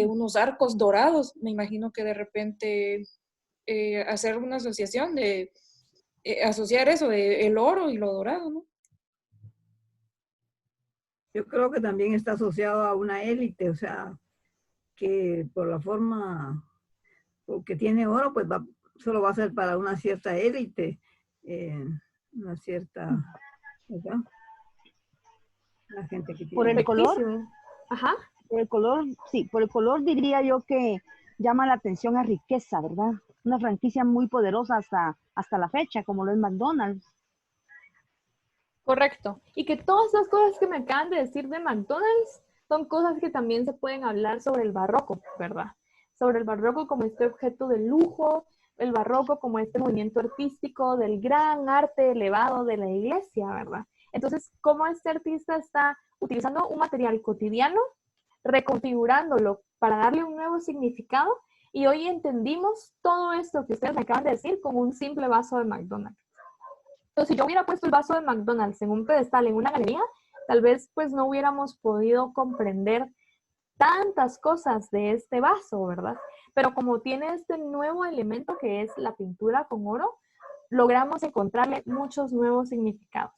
unos arcos dorados, me imagino que de repente hacer una asociación de asociar eso de el oro y lo dorado, ¿no? Yo creo que también está asociado a una élite, o sea, que por la forma que tiene oro, pues solo va a ser para una cierta élite, una cierta, ¿verdad? La gente que tiene. Por el color, ajá. Por el color, sí, por el color diría yo que llama la atención a riqueza, ¿verdad? Una franquicia muy poderosa hasta la fecha, como lo es McDonald's. Correcto. Y que todas esas cosas que me acaban de decir de McDonald's son cosas que también se pueden hablar sobre el barroco, ¿verdad? Sobre el barroco como este objeto de lujo, el barroco como este movimiento artístico del gran arte elevado de la iglesia, ¿verdad? Entonces, cómo este artista está utilizando un material cotidiano, reconfigurándolo para darle un nuevo significado, y hoy entendimos todo esto que ustedes me acaban de decir con un simple vaso de McDonald's. Entonces, si yo hubiera puesto el vaso de McDonald's en un pedestal, en una galería, tal vez pues no hubiéramos podido comprender tantas cosas de este vaso, ¿verdad? Pero como tiene este nuevo elemento que es la pintura con oro, logramos encontrarle muchos nuevos significados.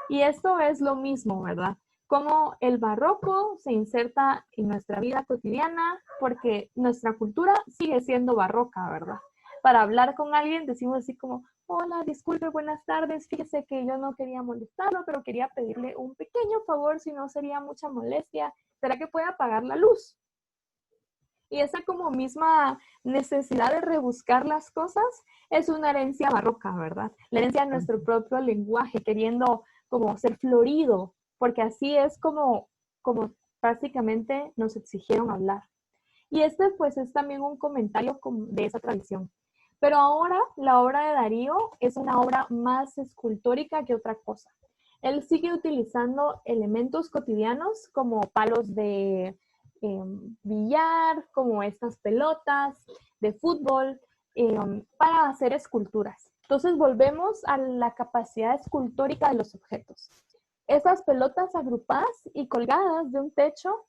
Y esto es lo mismo, ¿verdad? Como el barroco se inserta en nuestra vida cotidiana, porque nuestra cultura sigue siendo barroca, ¿verdad? Para hablar con alguien decimos así como, hola, disculpe, buenas tardes, fíjese que yo no quería molestarlo, pero quería pedirle un pequeño favor, si no sería mucha molestia. ¿Será que puede apagar la luz? Y esa como misma necesidad de rebuscar las cosas es una herencia barroca, ¿verdad? La herencia de nuestro propio lenguaje, queriendo como ser florido, porque así es como prácticamente nos exigieron hablar. Y este pues es también un comentario de esa tradición. Pero ahora la obra de Darío es una obra más escultórica que otra cosa. Él sigue utilizando elementos cotidianos como palos de billar, como estas pelotas de fútbol, para hacer esculturas. Entonces volvemos a la capacidad escultórica de los objetos. Estas pelotas agrupadas y colgadas de un techo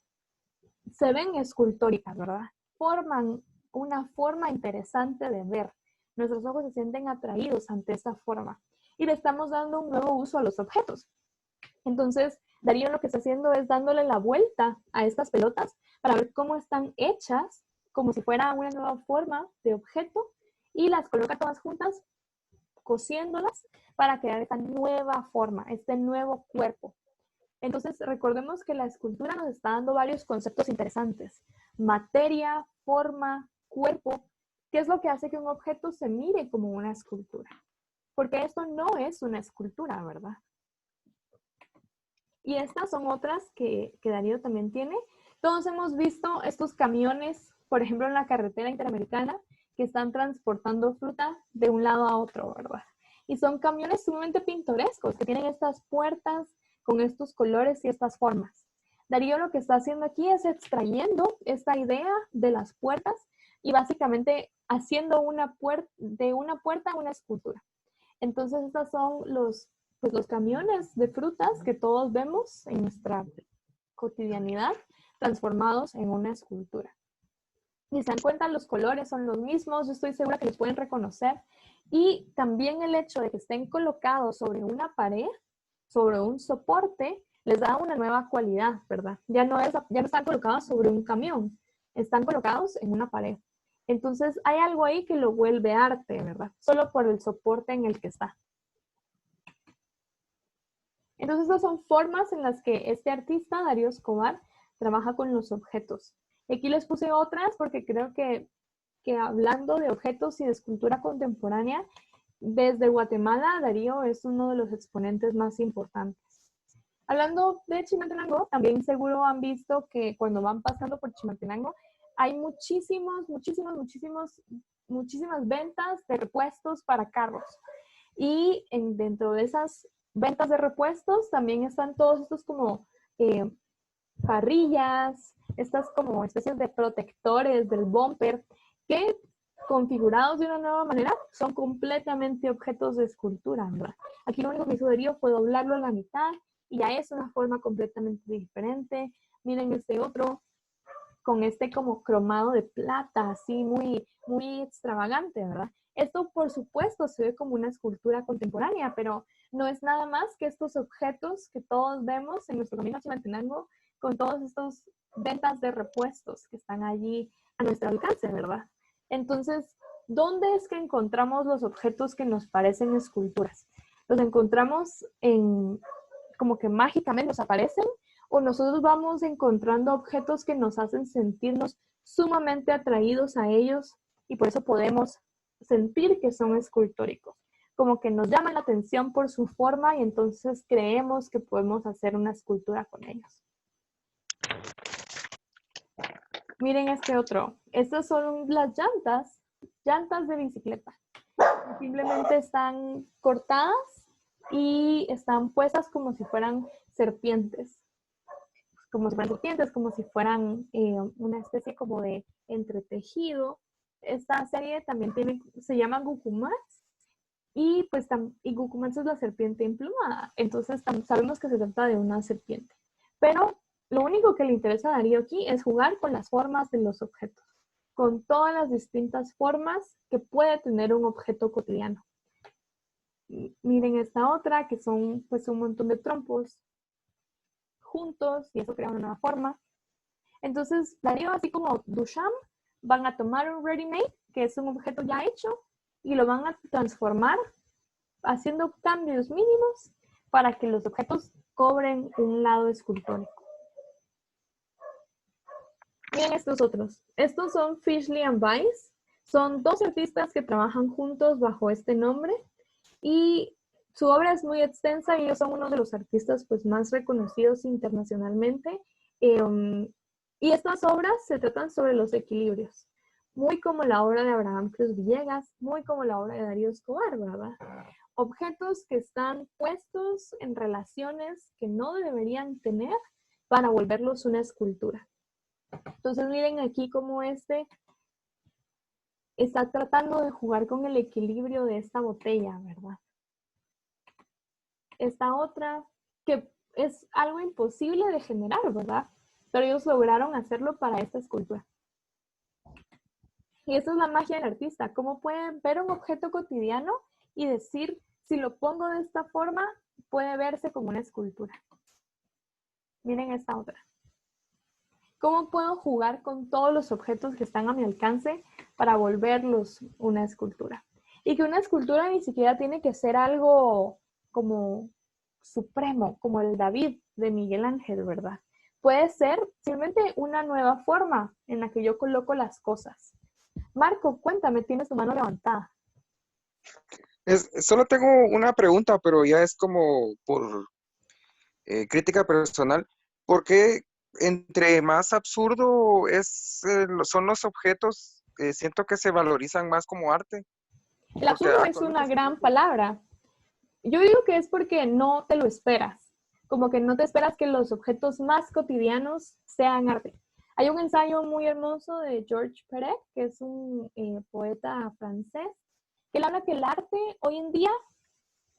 se ven escultóricas, ¿verdad? Forman una forma interesante de ver. Nuestros ojos se sienten atraídos ante esa forma y le estamos dando un nuevo uso a los objetos. Entonces, Darío lo que está haciendo es dándole la vuelta a estas pelotas para ver cómo están hechas, como si fuera una nueva forma de objeto, y las coloca todas juntas, cosiéndolas para crear esta nueva forma, este nuevo cuerpo. Entonces, recordemos que la escultura nos está dando varios conceptos interesantes. Materia, forma, cuerpo. ¿Qué es lo que hace que un objeto se mire como una escultura? Porque esto no es una escultura, ¿verdad? Y estas son otras que Darío también tiene. Todos hemos visto estos camiones, por ejemplo, en la carretera interamericana, que están transportando fruta de un lado a otro, ¿verdad? Y son camiones sumamente pintorescos, que tienen estas puertas con estos colores y estas formas. Darío lo que está haciendo aquí es extrayendo esta idea de las puertas y básicamente haciendo de una puerta una escultura. Entonces, estos son los camiones de frutas que todos vemos en nuestra cotidianidad, transformados en una escultura. Y se dan cuenta, los colores son los mismos, yo estoy segura que los pueden reconocer. Y también el hecho de que estén colocados sobre una pared, sobre un soporte, les da una nueva cualidad, ¿verdad? Ya no están colocados sobre un camión, están colocados en una pared. Entonces hay algo ahí que lo vuelve arte, ¿verdad? Solo por el soporte en el que está. Entonces estas son formas en las que este artista, Darío Escobar, trabaja con los objetos. Aquí les puse otras porque creo que hablando de objetos y de escultura contemporánea, desde Guatemala, Darío es uno de los exponentes más importantes. Hablando de Chimaltenango, también seguro han visto que cuando van pasando por Chimaltenango, hay muchísimas ventas de repuestos para carros. Y dentro de esas ventas de repuestos también están todos estos como parrillas, estas como especies de protectores del bumper que configurados de una nueva manera son completamente objetos de escultura, ¿verdad? Aquí lo único que hizo Darío fue doblarlo a la mitad y ya es una forma completamente diferente. Miren este otro con este como cromado de plata, así muy, muy extravagante, ¿verdad? Esto, por supuesto, se ve como una escultura contemporánea, pero no es nada más que estos objetos que todos vemos en nuestro camino a Chimaltenango con todos estos ventas de repuestos que están allí a nuestro alcance, ¿verdad? Entonces, ¿dónde es que encontramos los objetos que nos parecen esculturas? ¿Los encontramos como que mágicamente nos aparecen? ¿O nosotros vamos encontrando objetos que nos hacen sentirnos sumamente atraídos a ellos y por eso podemos sentir que son escultóricos? Como que nos llaman la atención por su forma y entonces creemos que podemos hacer una escultura con ellos. Miren este otro. Estas son las llantas de bicicleta. Simplemente están cortadas y están puestas como si fueran serpientes. Como si fueran una especie como de entretejido. Esta serie también se llama Gucumats y Gucumats es la serpiente emplumada. Entonces sabemos que se trata de una serpiente. Pero lo único que le interesa a Darío aquí es jugar con las formas de los objetos, con todas las distintas formas que puede tener un objeto cotidiano. Miren esta otra, que son pues un montón de trompos juntos y eso crea una nueva forma. Entonces, Darío, así como Duchamp, van a tomar un ready-made, que es un objeto ya hecho, y lo van a transformar haciendo cambios mínimos para que los objetos cobren un lado escultórico. Miren estos otros. Estos son Fishley and Weiss. Son dos artistas que trabajan juntos bajo este nombre y su obra es muy extensa y ellos son uno de los artistas pues, más reconocidos internacionalmente. Y estas obras se tratan sobre los equilibrios, muy como la obra de Abraham Cruz Villegas, muy como la obra de Darío Escobar, ¿verdad? Objetos que están puestos en relaciones que no deberían tener para volverlos una escultura. Entonces miren aquí cómo está tratando de jugar con el equilibrio de esta botella, ¿verdad? Esta otra, que es algo imposible de generar, ¿verdad? Pero ellos lograron hacerlo para esta escultura. Y esa es la magia del artista, cómo pueden ver un objeto cotidiano y decir, si lo pongo de esta forma, puede verse como una escultura. Miren esta otra. ¿Cómo puedo jugar con todos los objetos que están a mi alcance para volverlos una escultura? Y que una escultura ni siquiera tiene que ser algo como supremo, como el David de Miguel Ángel, ¿verdad? Puede ser simplemente una nueva forma en la que yo coloco las cosas. Marco, cuéntame, tienes tu mano levantada. Solo tengo una pregunta, pero ya es como por crítica personal. ¿Por qué entre más absurdo son los objetos, siento que se valorizan más como arte? El absurdo es una gran palabra. Yo digo que es porque no te lo esperas. Como que no te esperas que los objetos más cotidianos sean arte. Hay un ensayo muy hermoso de Georges Perec, que es un poeta francés, que él habla que el arte hoy en día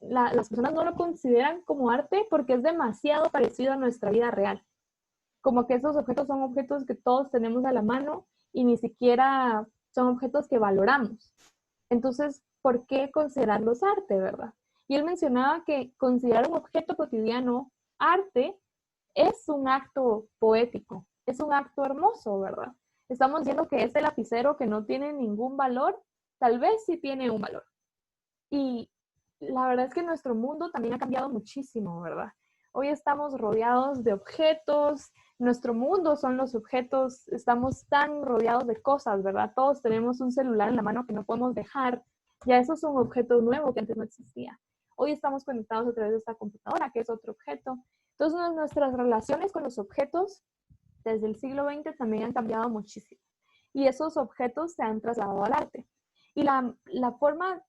las personas no lo consideran como arte porque es demasiado parecido a nuestra vida real. Como que esos objetos son objetos que todos tenemos a la mano y ni siquiera son objetos que valoramos. Entonces, ¿por qué considerarlos arte, verdad? Y él mencionaba que considerar un objeto cotidiano arte es un acto poético, es un acto hermoso, ¿verdad? Estamos diciendo que este lapicero que no tiene ningún valor, tal vez sí tiene un valor. Y la verdad es que nuestro mundo también ha cambiado muchísimo, ¿verdad? Hoy estamos rodeados de objetos, nuestro mundo son los objetos, estamos tan rodeados de cosas, ¿verdad? Todos tenemos un celular en la mano que no podemos dejar. Ya eso es un objeto nuevo que antes no existía. Hoy estamos conectados a través de esta computadora, que es otro objeto. Entonces, nuestras relaciones con los objetos desde el siglo XX también han cambiado muchísimo. Y esos objetos se han trasladado al arte. Y la forma,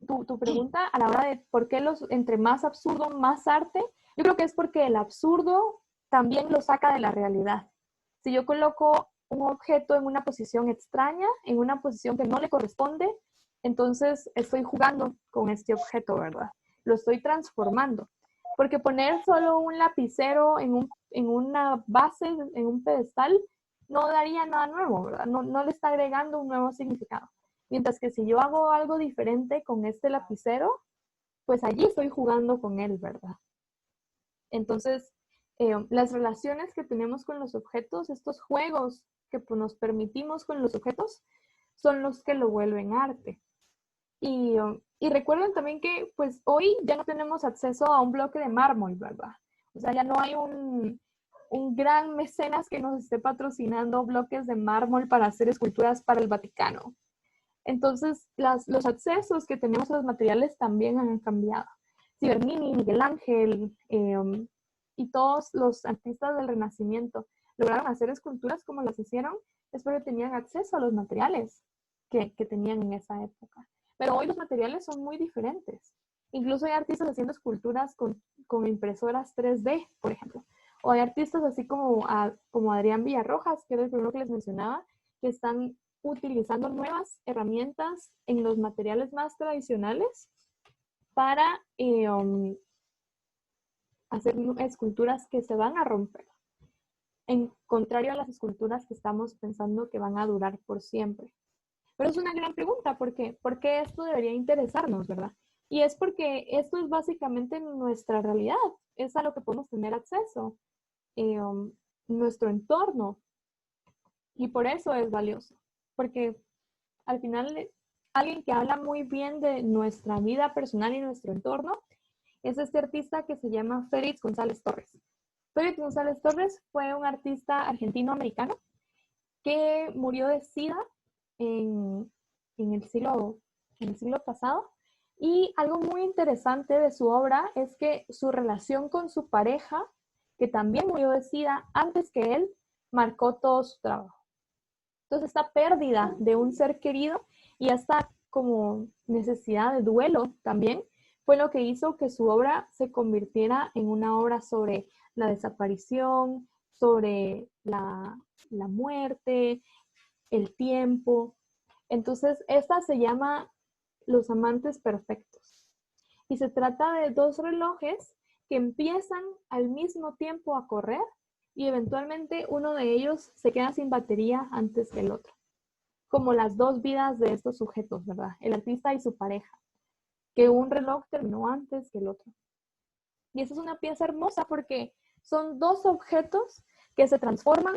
tu pregunta a la hora de por qué entre más absurdo, más arte, yo creo que es porque el absurdo también lo saca de la realidad. Si yo coloco un objeto en una posición extraña, en una posición que no le corresponde, entonces estoy jugando con este objeto, ¿verdad? Lo estoy transformando. Porque poner solo un lapicero en una base, en un pedestal, no daría nada nuevo, ¿verdad? No le está agregando un nuevo significado. Mientras que si yo hago algo diferente con este lapicero, pues allí estoy jugando con él, ¿verdad? Entonces, las relaciones que tenemos con los objetos, estos juegos que pues, nos permitimos con los objetos, son los que lo vuelven arte. Y recuerden también que pues hoy ya no tenemos acceso a un bloque de mármol, ¿verdad? O sea, ya no hay un gran mecenas que nos esté patrocinando bloques de mármol para hacer esculturas para el Vaticano. Entonces, los accesos que tenemos a los materiales también han cambiado. Si Bernini, Miguel Ángel y todos los artistas del Renacimiento lograron hacer esculturas como las hicieron, es porque tenían acceso a los materiales que tenían en esa época. Pero hoy los materiales son muy diferentes. Incluso hay artistas haciendo esculturas con impresoras 3D, por ejemplo. O hay artistas así como Adrián Villarrojas, que era el primero que les mencionaba, que están utilizando nuevas herramientas en los materiales más tradicionales para hacer esculturas que se van a romper. En contrario a las esculturas que estamos pensando que van a durar por siempre. Pero es una gran pregunta, ¿por qué? ¿Por qué esto debería interesarnos, verdad? Y es porque esto es básicamente nuestra realidad, es a lo que podemos tener acceso, nuestro entorno, y por eso es valioso, porque al final alguien que habla muy bien de nuestra vida personal y nuestro entorno es este artista que se llama Félix González Torres. Félix González Torres fue un artista argentino-americano que murió de SIDA en el siglo pasado. Y algo muy interesante de su obra es que su relación con su pareja, que también murió de SIDA antes que él, marcó todo su trabajo. Entonces, esta pérdida de un ser querido y esta como necesidad de duelo también fue lo que hizo que su obra se convirtiera en una obra sobre la desaparición, sobre la muerte, el tiempo. Entonces, esta se llama Los Amantes Perfectos. Y se trata de dos relojes que empiezan al mismo tiempo a correr y eventualmente uno de ellos se queda sin batería antes que el otro. Como las dos vidas de estos sujetos, ¿verdad? El artista y su pareja. Que un reloj terminó antes que el otro. Y esa es una pieza hermosa porque son dos objetos que se transforman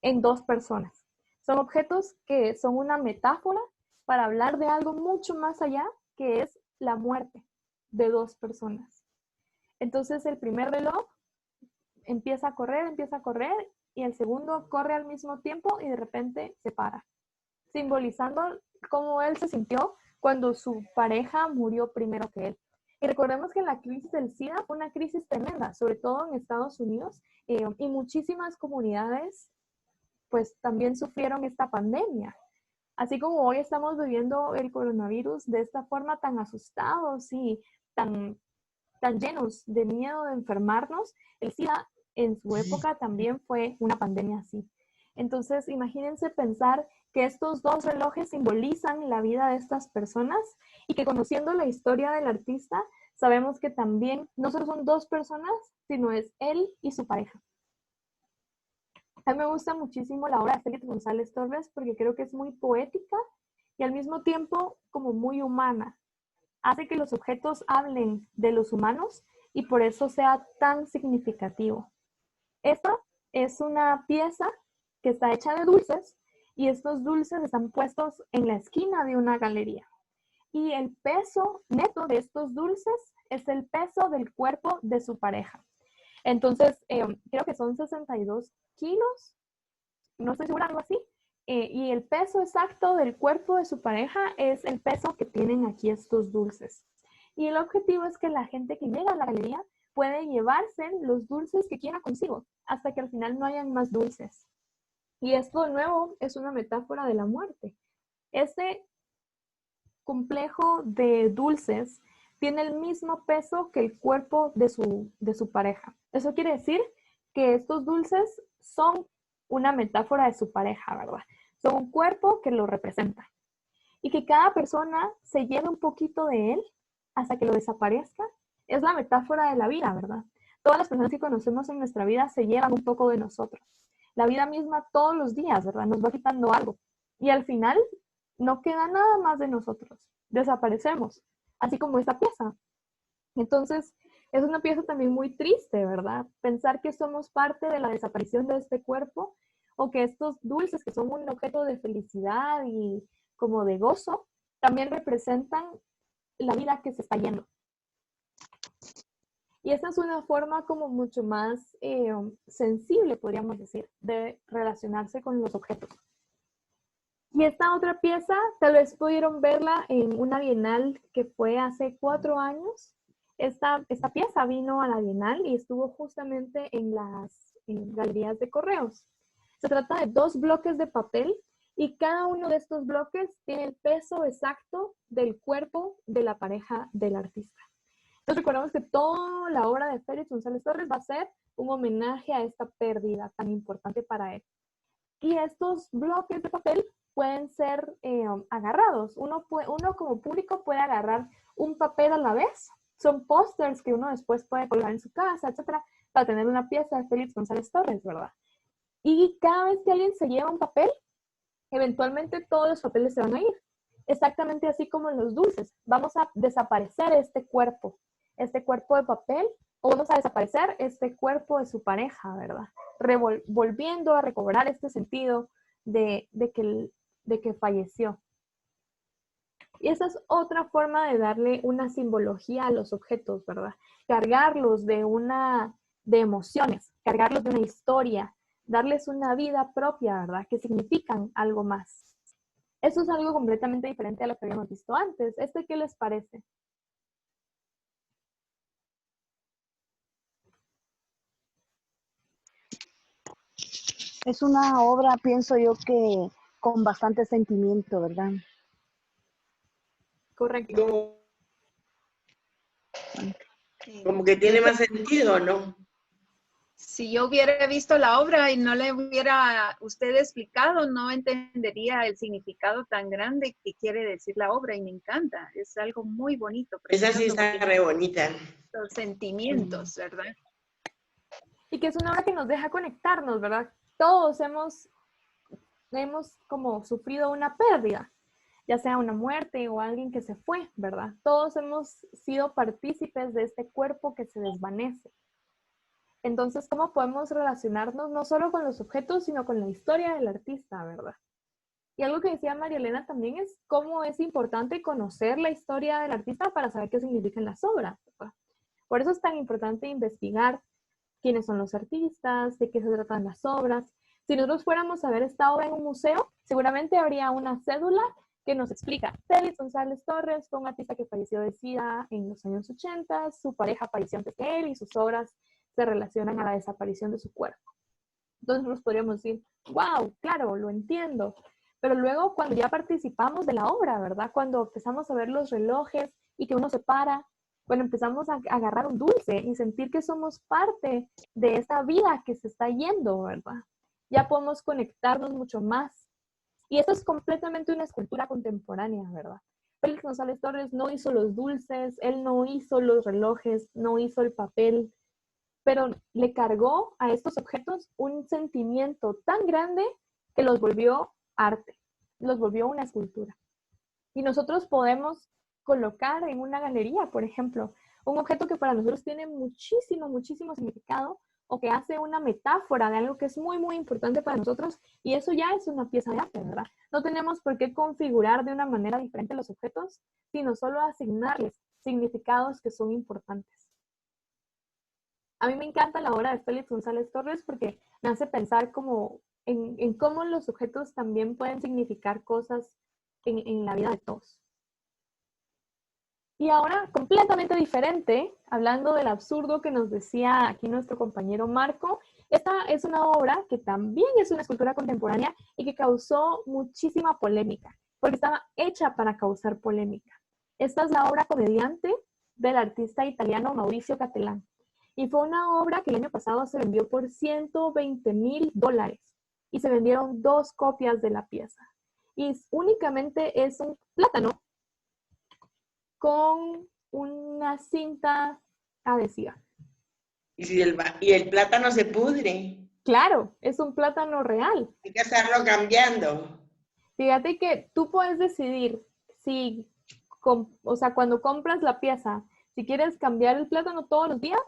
en dos personas. Son objetos que son una metáfora para hablar de algo mucho más allá, que es la muerte de dos personas. Entonces el primer reloj empieza a correr, y el segundo corre al mismo tiempo y de repente se para, simbolizando cómo él se sintió cuando su pareja murió primero que él. Y recordemos que la crisis del SIDA fue una crisis tremenda, sobre todo en Estados Unidos, y muchísimas comunidades pues también sufrieron esta pandemia. Así como hoy estamos viviendo el coronavirus de esta forma tan asustados y tan llenos de miedo de enfermarnos, el SIDA en su época también fue una pandemia así. Entonces, imagínense pensar que estos dos relojes simbolizan la vida de estas personas y que conociendo la historia del artista, sabemos que también no solo son dos personas, sino es él y su pareja. A mí me gusta muchísimo la obra de Félix González Torres porque creo que es muy poética y al mismo tiempo como muy humana. Hace que los objetos hablen de los humanos y por eso sea tan significativo. Esta es una pieza que está hecha de dulces y estos dulces están puestos en la esquina de una galería. Y el peso neto de estos dulces es el peso del cuerpo de su pareja. Entonces, creo que son 62 kilos, no estoy segura, algo así. Y el peso exacto del cuerpo de su pareja es el peso que tienen aquí estos dulces. Y el objetivo es que la gente que llega a la galería puede llevarse los dulces que quiera consigo, hasta que al final no hayan más dulces. Y esto de nuevo es una metáfora de la muerte. Este complejo de dulces tiene el mismo peso que el cuerpo de su pareja. Eso quiere decir que estos dulces son una metáfora de su pareja, ¿verdad? Son un cuerpo que lo representa. Y que cada persona se lleve un poquito de él hasta que lo desaparezca, es la metáfora de la vida, ¿verdad? Todas las personas que conocemos en nuestra vida se llevan un poco de nosotros. La vida misma todos los días, ¿verdad? Nos va quitando algo. Y al final no queda nada más de nosotros. Desaparecemos, así como esta pieza. Entonces, es una pieza también muy triste, ¿verdad? Pensar que somos parte de la desaparición de este cuerpo o que estos dulces que son un objeto de felicidad y como de gozo, también representan la vida que se está yendo. Y esta es una forma como mucho más sensible, podríamos decir, de relacionarse con los objetos. Y esta otra pieza, tal vez pudieron verla en una bienal que fue hace 4 años. Esta pieza vino a la bienal y estuvo justamente en las galerías de correos. Se trata de 2 bloques de papel y cada uno de estos bloques tiene el peso exacto del cuerpo de la pareja del artista. Entonces recordamos que toda la obra de Félix González Torres va a ser un homenaje a esta pérdida tan importante para él. Y estos bloques de papel pueden ser agarrados. Uno como público puede agarrar un papel a la vez. Son pósters que uno después puede colgar en su casa, etcétera, para tener una pieza de Félix González Torres, ¿verdad? Y cada vez que alguien se lleva un papel, eventualmente todos los papeles se van a ir. Exactamente así como en los dulces. Vamos a desaparecer este cuerpo de papel, o vamos a desaparecer este cuerpo de su pareja, ¿verdad? Volviendo a recobrar este sentido de que falleció. Y esa es otra forma de darle una simbología a los objetos, ¿verdad? Cargarlos de emociones, cargarlos de una historia, darles una vida propia, ¿verdad? Que significan algo más. Eso es algo completamente diferente a lo que habíamos visto antes. ¿Qué les parece? Es una obra, pienso yo, que con bastante sentimiento, ¿verdad? Correcto. Como que tiene más sentido, ¿no? Si yo hubiera visto la obra y no le hubiera usted explicado, no entendería el significado tan grande que quiere decir la obra y me encanta. Es algo muy bonito. Esa sí está re bonita. Los sentimientos, ¿verdad? Y que es una obra que nos deja conectarnos, ¿verdad? Todos hemos como sufrido una pérdida, ya sea una muerte o alguien que se fue, ¿verdad? Todos hemos sido partícipes de este cuerpo que se desvanece. Entonces, ¿cómo podemos relacionarnos no solo con los objetos, sino con la historia del artista, ¿verdad? Y algo que decía María Elena también es cómo es importante conocer la historia del artista para saber qué significan las obras, ¿verdad? Por eso es tan importante investigar quiénes son los artistas, de qué se tratan las obras. Si nosotros fuéramos a ver esta obra en un museo, seguramente habría una cédula que nos explica: Félix González Torres fue un artista que falleció de SIDA en los años 80, su pareja falleció antes que él y sus obras se relacionan a la desaparición de su cuerpo. Entonces nosotros podríamos decir, wow, claro, lo entiendo. Pero luego cuando ya participamos de la obra, ¿verdad? Cuando empezamos a ver los relojes y que uno se para, cuando empezamos a agarrar un dulce y sentir que somos parte de esta vida que se está yendo, ¿verdad? Ya podemos conectarnos mucho más. Y esto es completamente una escultura contemporánea, ¿verdad? Félix González Torres no hizo los dulces, él no hizo los relojes, no hizo el papel, pero le cargó a estos objetos un sentimiento tan grande que los volvió arte, los volvió una escultura. Y nosotros podemos colocar en una galería, por ejemplo, un objeto que para nosotros tiene muchísimo, muchísimo significado o que hace una metáfora de algo que es muy, muy importante para nosotros, y eso ya es una pieza de arte, ¿verdad? No tenemos por qué configurar de una manera diferente los objetos, sino solo asignarles significados que son importantes. A mí me encanta la obra de Félix González Torres porque me hace pensar como en cómo los objetos también pueden significar cosas en la vida de todos. Y ahora, completamente diferente, hablando del absurdo que nos decía aquí nuestro compañero Marco, esta es una obra que también es una escultura contemporánea y que causó muchísima polémica, porque estaba hecha para causar polémica. Esta es la obra Comediante del artista italiano Mauricio Cattelan. Y fue una obra que el año pasado se vendió por $120,000 y se vendieron 2 copias de la pieza. Y únicamente es un plátano con una cinta adhesiva. ¿Y si el plátano se pudre? Claro, es un plátano real. Hay que estarlo cambiando. Fíjate que tú puedes decidir si, o sea, cuando compras la pieza, si quieres cambiar el plátano todos los días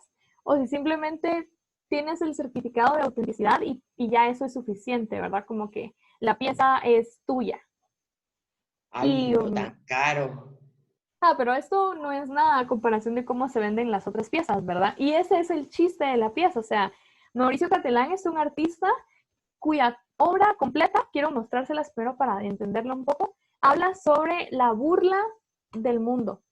o si simplemente tienes el certificado de autenticidad y ya eso es suficiente, ¿verdad? Como que la pieza es tuya. Ay, no, tan caro. Pero esto no es nada a comparación de cómo se venden las otras piezas, ¿verdad? Y ese es el chiste de la pieza. O sea, Mauricio Cattelan es un artista cuya obra completa, quiero mostrárselas primero para entenderla un poco, habla sobre la burla del mundo.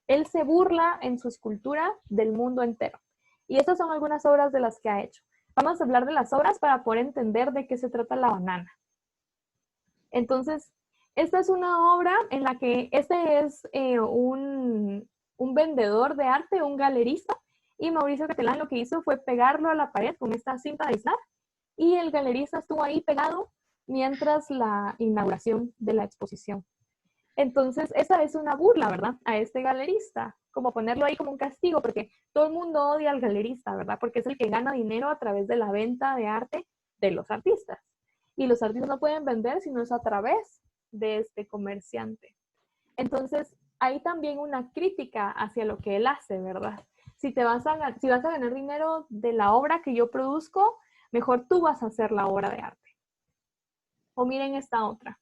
Él se burla en su escultura del mundo entero. Y estas son algunas obras de las que ha hecho. Vamos a hablar de las obras para poder entender de qué se trata la banana. Entonces, esta es una obra en la que este es un vendedor de arte, un galerista, y Mauricio Cattelan lo que hizo fue pegarlo a la pared con esta cinta de aislar, y el galerista estuvo ahí pegado mientras la inauguración de la exposición. Entonces, esa es una burla, ¿verdad? A este galerista, como ponerlo ahí como un castigo, porque todo el mundo odia al galerista, ¿verdad? Porque es el que gana dinero a través de la venta de arte de los artistas. Y los artistas no pueden vender sino es a través de este comerciante. Entonces, hay también una crítica hacia lo que él hace, ¿verdad? Si vas a ganar dinero de la obra que yo produzco, mejor tú vas a hacer la obra de arte. O miren esta otra.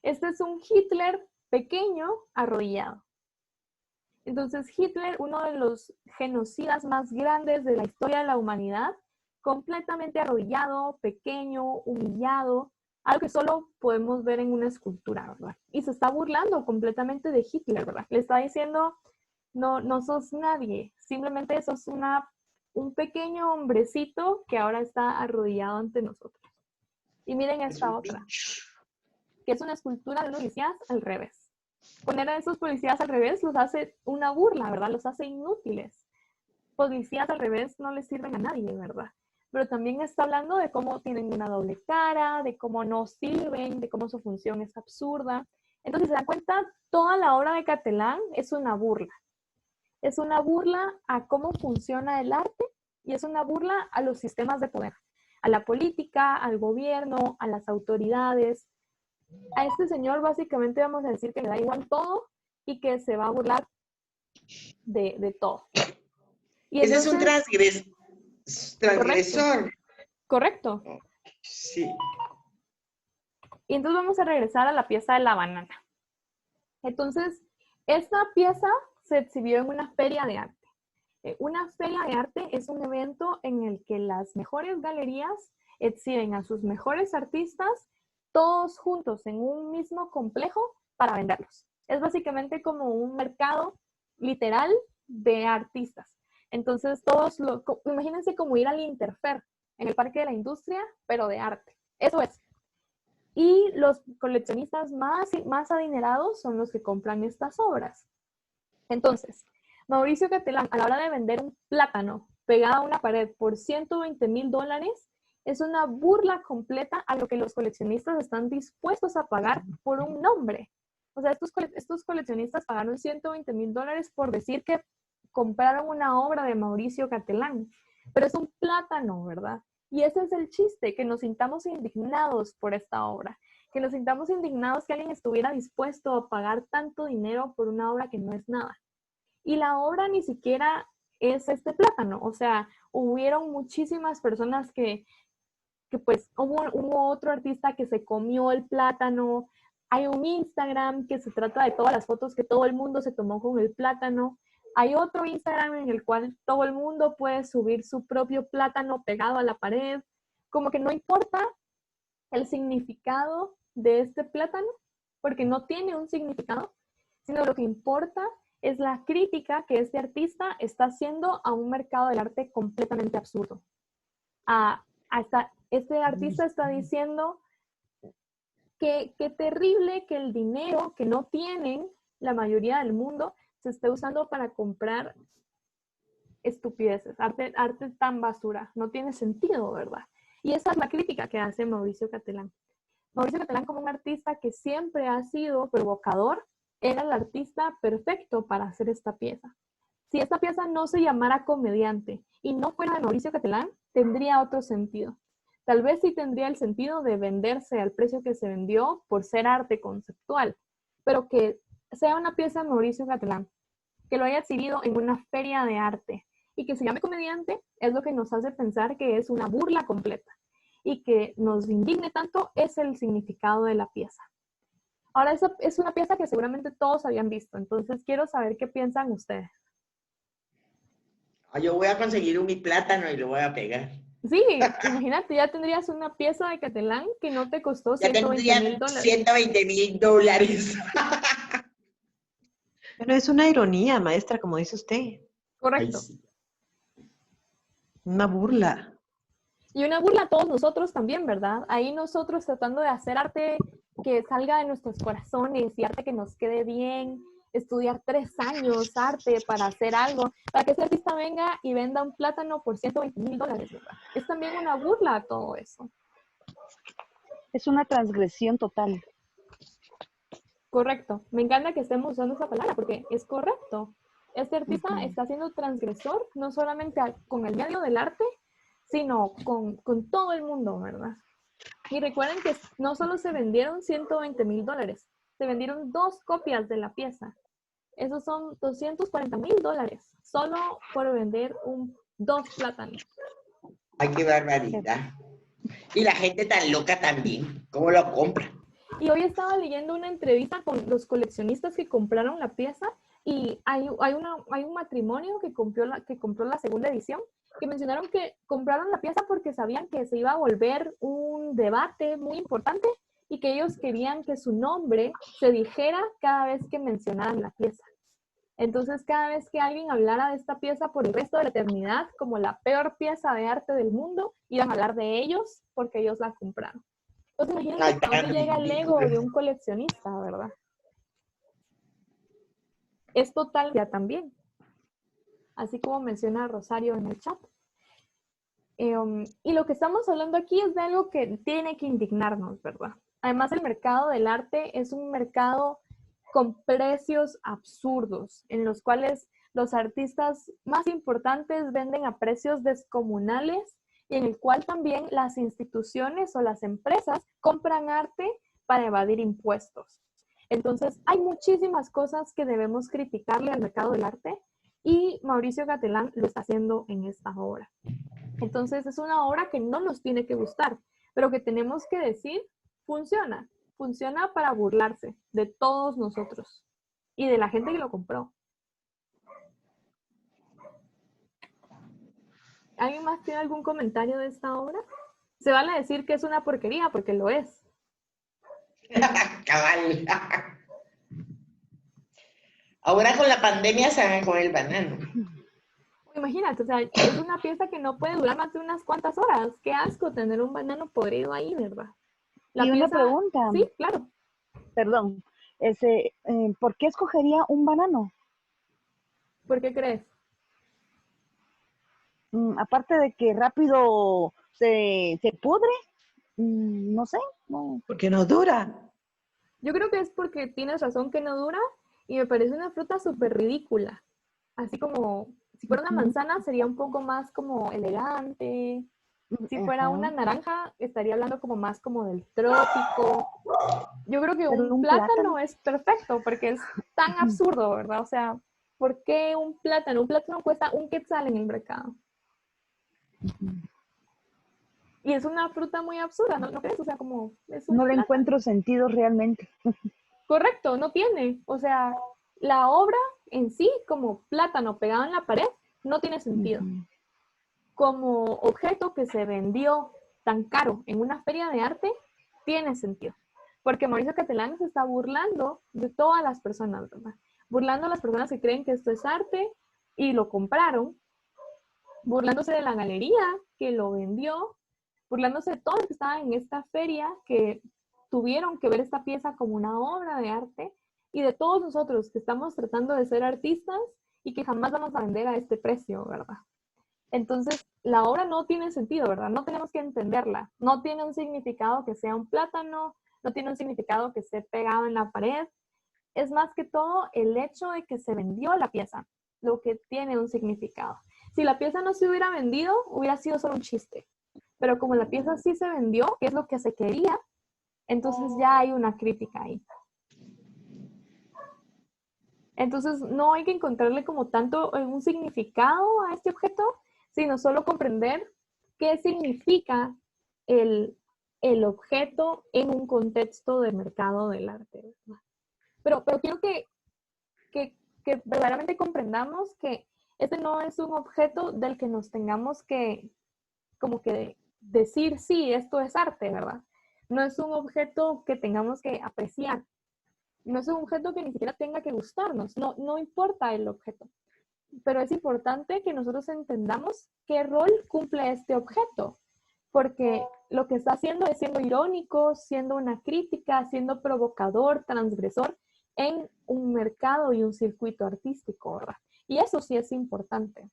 Este es un Hitler pequeño arrodillado. Entonces Hitler, uno de los genocidas más grandes de la historia de la humanidad, completamente arrodillado, pequeño, humillado, algo que solo podemos ver en una escultura, ¿verdad? Y se está burlando completamente de Hitler, ¿verdad? Le está diciendo, no sos nadie, simplemente sos un pequeño hombrecito que ahora está arrodillado ante nosotros. Y miren esta otra, que es una escultura de unos policías al revés. Poner a esos policías al revés los hace una burla, ¿verdad? Los hace inútiles. Policías al revés no les sirven a nadie, ¿verdad? pero también está hablando de cómo tienen una doble cara, de cómo no sirven, de cómo su función es absurda. Entonces, se dan cuenta, toda la obra de Catelán es una burla. Es una burla a cómo funciona el arte y es una burla a los sistemas de poder, a la política, al gobierno, a las autoridades. A este señor básicamente vamos a decir que le da igual todo y que se va a burlar de todo. Y Ese es un entonces, transgresor. Correcto. Sí. Y entonces vamos a regresar a la pieza de la banana. Entonces, esta pieza se exhibió en una feria de arte. Una feria de arte es un evento en el que las mejores galerías exhiben a sus mejores artistas todos juntos en un mismo complejo para venderlos. Es básicamente como un mercado literal de artistas. Entonces, imagínense como ir al Interfer en el Parque de la Industria, pero de arte. Eso es. Y los coleccionistas más adinerados son los que compran estas obras. Entonces, Mauricio Catelán, a la hora de vender un plátano pegado a una pared por $120,000, es una burla completa a lo que los coleccionistas están dispuestos a pagar por un nombre. O sea, estos coleccionistas pagaron $120,000 por decir que compraron una obra de Mauricio Catelán. Pero es un plátano, ¿verdad? Y ese es el chiste, que nos sintamos indignados por esta obra. Que nos sintamos indignados que alguien estuviera dispuesto a pagar tanto dinero por una obra que no es nada. Y la obra ni siquiera es este plátano. O sea, hubieron muchísimas personas que pues hubo otro artista que se comió el plátano. Hay un Instagram que se trata de todas las fotos que todo el mundo se tomó con el plátano. Hay otro Instagram en el cual todo el mundo puede subir su propio plátano pegado a la pared. Como que no importa el significado de este plátano, porque no tiene un significado, sino lo que importa es la crítica que este artista está haciendo a un mercado del arte completamente absurdo. Este artista está diciendo que terrible que el dinero que no tienen la mayoría del mundo se esté usando para comprar estupideces, arte tan basura. No tiene sentido, ¿verdad? Y esa es la crítica que hace Mauricio Catelán. Mauricio Catelán, como un artista que siempre ha sido provocador, era el artista perfecto para hacer esta pieza. Si esta pieza no se llamara Comediante y no fuera de Mauricio Catelán, tendría otro sentido. Tal vez sí tendría el sentido de venderse al precio que se vendió por ser arte conceptual, pero que sea una pieza de Mauricio Catelán, que lo haya exhibido en una feria de arte y que se llame Comediante es lo que nos hace pensar que es una burla completa y que nos indigne tanto es el significado de la pieza. Ahora, esa es una pieza que seguramente todos habían visto, entonces quiero saber qué piensan ustedes. Yo voy a conseguir mi plátano y lo voy a pegar. Sí, imagínate, ya tendrías una pieza de Catelán que no te costó $120,000. $120,000. Pero es una ironía, maestra, como dice usted. Correcto. Ay, sí. Una burla. Y una burla a todos nosotros también, ¿verdad? Ahí nosotros tratando de hacer arte que salga de nuestros corazones y arte que nos quede bien, estudiar 3 años arte para hacer algo, para que ese artista venga y venda un plátano por $120,000, ¿verdad? Es también una burla a todo eso. Es una transgresión total. Correcto. Me encanta que estemos usando esa palabra porque es correcto. Este artista está siendo transgresor no solamente con el medio del arte, sino con todo el mundo, ¿verdad? Y recuerden que no solo se vendieron $120,000, se vendieron 2 copias de la pieza. Esos son $240,000 solo por vender 2 plátanos. Ay, qué barbaridad. Y la gente tan loca también. ¿Cómo lo compra? Y hoy estaba leyendo una entrevista con los coleccionistas que compraron la pieza y hay un matrimonio que compró la segunda edición que mencionaron que compraron la pieza porque sabían que se iba a volver un debate muy importante y que ellos querían que su nombre se dijera cada vez que mencionaran la pieza. Entonces, cada vez que alguien hablara de esta pieza por el resto de la eternidad como la peor pieza de arte del mundo, iban a hablar de ellos porque ellos la compraron. Entonces, imagínate a dónde llega el ego de un coleccionista, ¿verdad? Es total ya también. Así como menciona Rosario en el chat. Y lo que estamos hablando aquí es de algo que tiene que indignarnos, ¿verdad? Además, el mercado del arte es un mercado con precios absurdos, en los cuales los artistas más importantes venden a precios descomunales y en el cual también las instituciones o las empresas compran arte para evadir impuestos. Entonces, hay muchísimas cosas que debemos criticarle al mercado del arte y Mauricio Gatelán lo está haciendo en esta obra. Entonces, es una obra que no nos tiene que gustar, pero que tenemos que decir, funciona. Funciona para burlarse de todos nosotros y de la gente que lo compró. ¿Alguien más tiene algún comentario de esta obra? Se vale decir que es una porquería, porque lo es. Cabal. Ahora con la pandemia se van con el banano. Imagínate, o sea, es una pieza que no puede durar más de unas cuantas horas. Qué asco tener un banano podrido ahí, ¿verdad? Y una pregunta. Sí, claro. Perdón. ¿Por qué escogería un banano? ¿Por qué crees? Aparte de que rápido se pudre, no sé. No. Porque no dura. Yo creo que es porque tienes razón que no dura y me parece una fruta súper ridícula. Así como, si fuera una manzana sería un poco más como elegante. Si fuera una naranja estaría hablando como más como del trópico. Yo creo que un plátano es perfecto porque es tan absurdo, ¿verdad? O sea, ¿por qué un plátano? Un plátano cuesta un quetzal en el mercado. Y es una fruta muy absurda, ¿no crees? O sea, como... No le encuentro sentido realmente. Correcto, no tiene. O sea, la obra en sí, como plátano pegado en la pared, no tiene sentido. Como objeto que se vendió tan caro en una feria de arte, tiene sentido. Porque Mauricio Gatelán se está burlando de todas las personas, ¿verdad? Burlando a las personas que creen que esto es arte y lo compraron, burlándose de la galería que lo vendió, burlándose de todos los que estaban en esta feria que tuvieron que ver esta pieza como una obra de arte y de todos nosotros que estamos tratando de ser artistas y que jamás vamos a vender a este precio, ¿verdad? Entonces, la obra no tiene sentido, ¿verdad? No tenemos que entenderla. No tiene un significado que sea un plátano, no tiene un significado que esté pegado en la pared. Es más que todo el hecho de que se vendió la pieza, lo que tiene un significado. Si la pieza no se hubiera vendido, hubiera sido solo un chiste. Pero como la pieza sí se vendió, que es lo que se quería, entonces ya hay una crítica ahí. Entonces no hay que encontrarle como tanto un significado a este objeto, sino solo comprender qué significa el objeto en un contexto de mercado del arte, ¿verdad? Pero quiero que verdaderamente comprendamos que este no es un objeto del que nos tengamos que como que decir, sí, esto es arte, ¿verdad? No es un objeto que tengamos que apreciar. No es un objeto que ni siquiera tenga que gustarnos. No importa el objeto. Pero es importante que nosotros entendamos qué rol cumple este objeto. Porque lo que está haciendo es siendo irónico, siendo una crítica, siendo provocador, transgresor en un mercado y un circuito artístico, ¿verdad? Y eso sí es importante.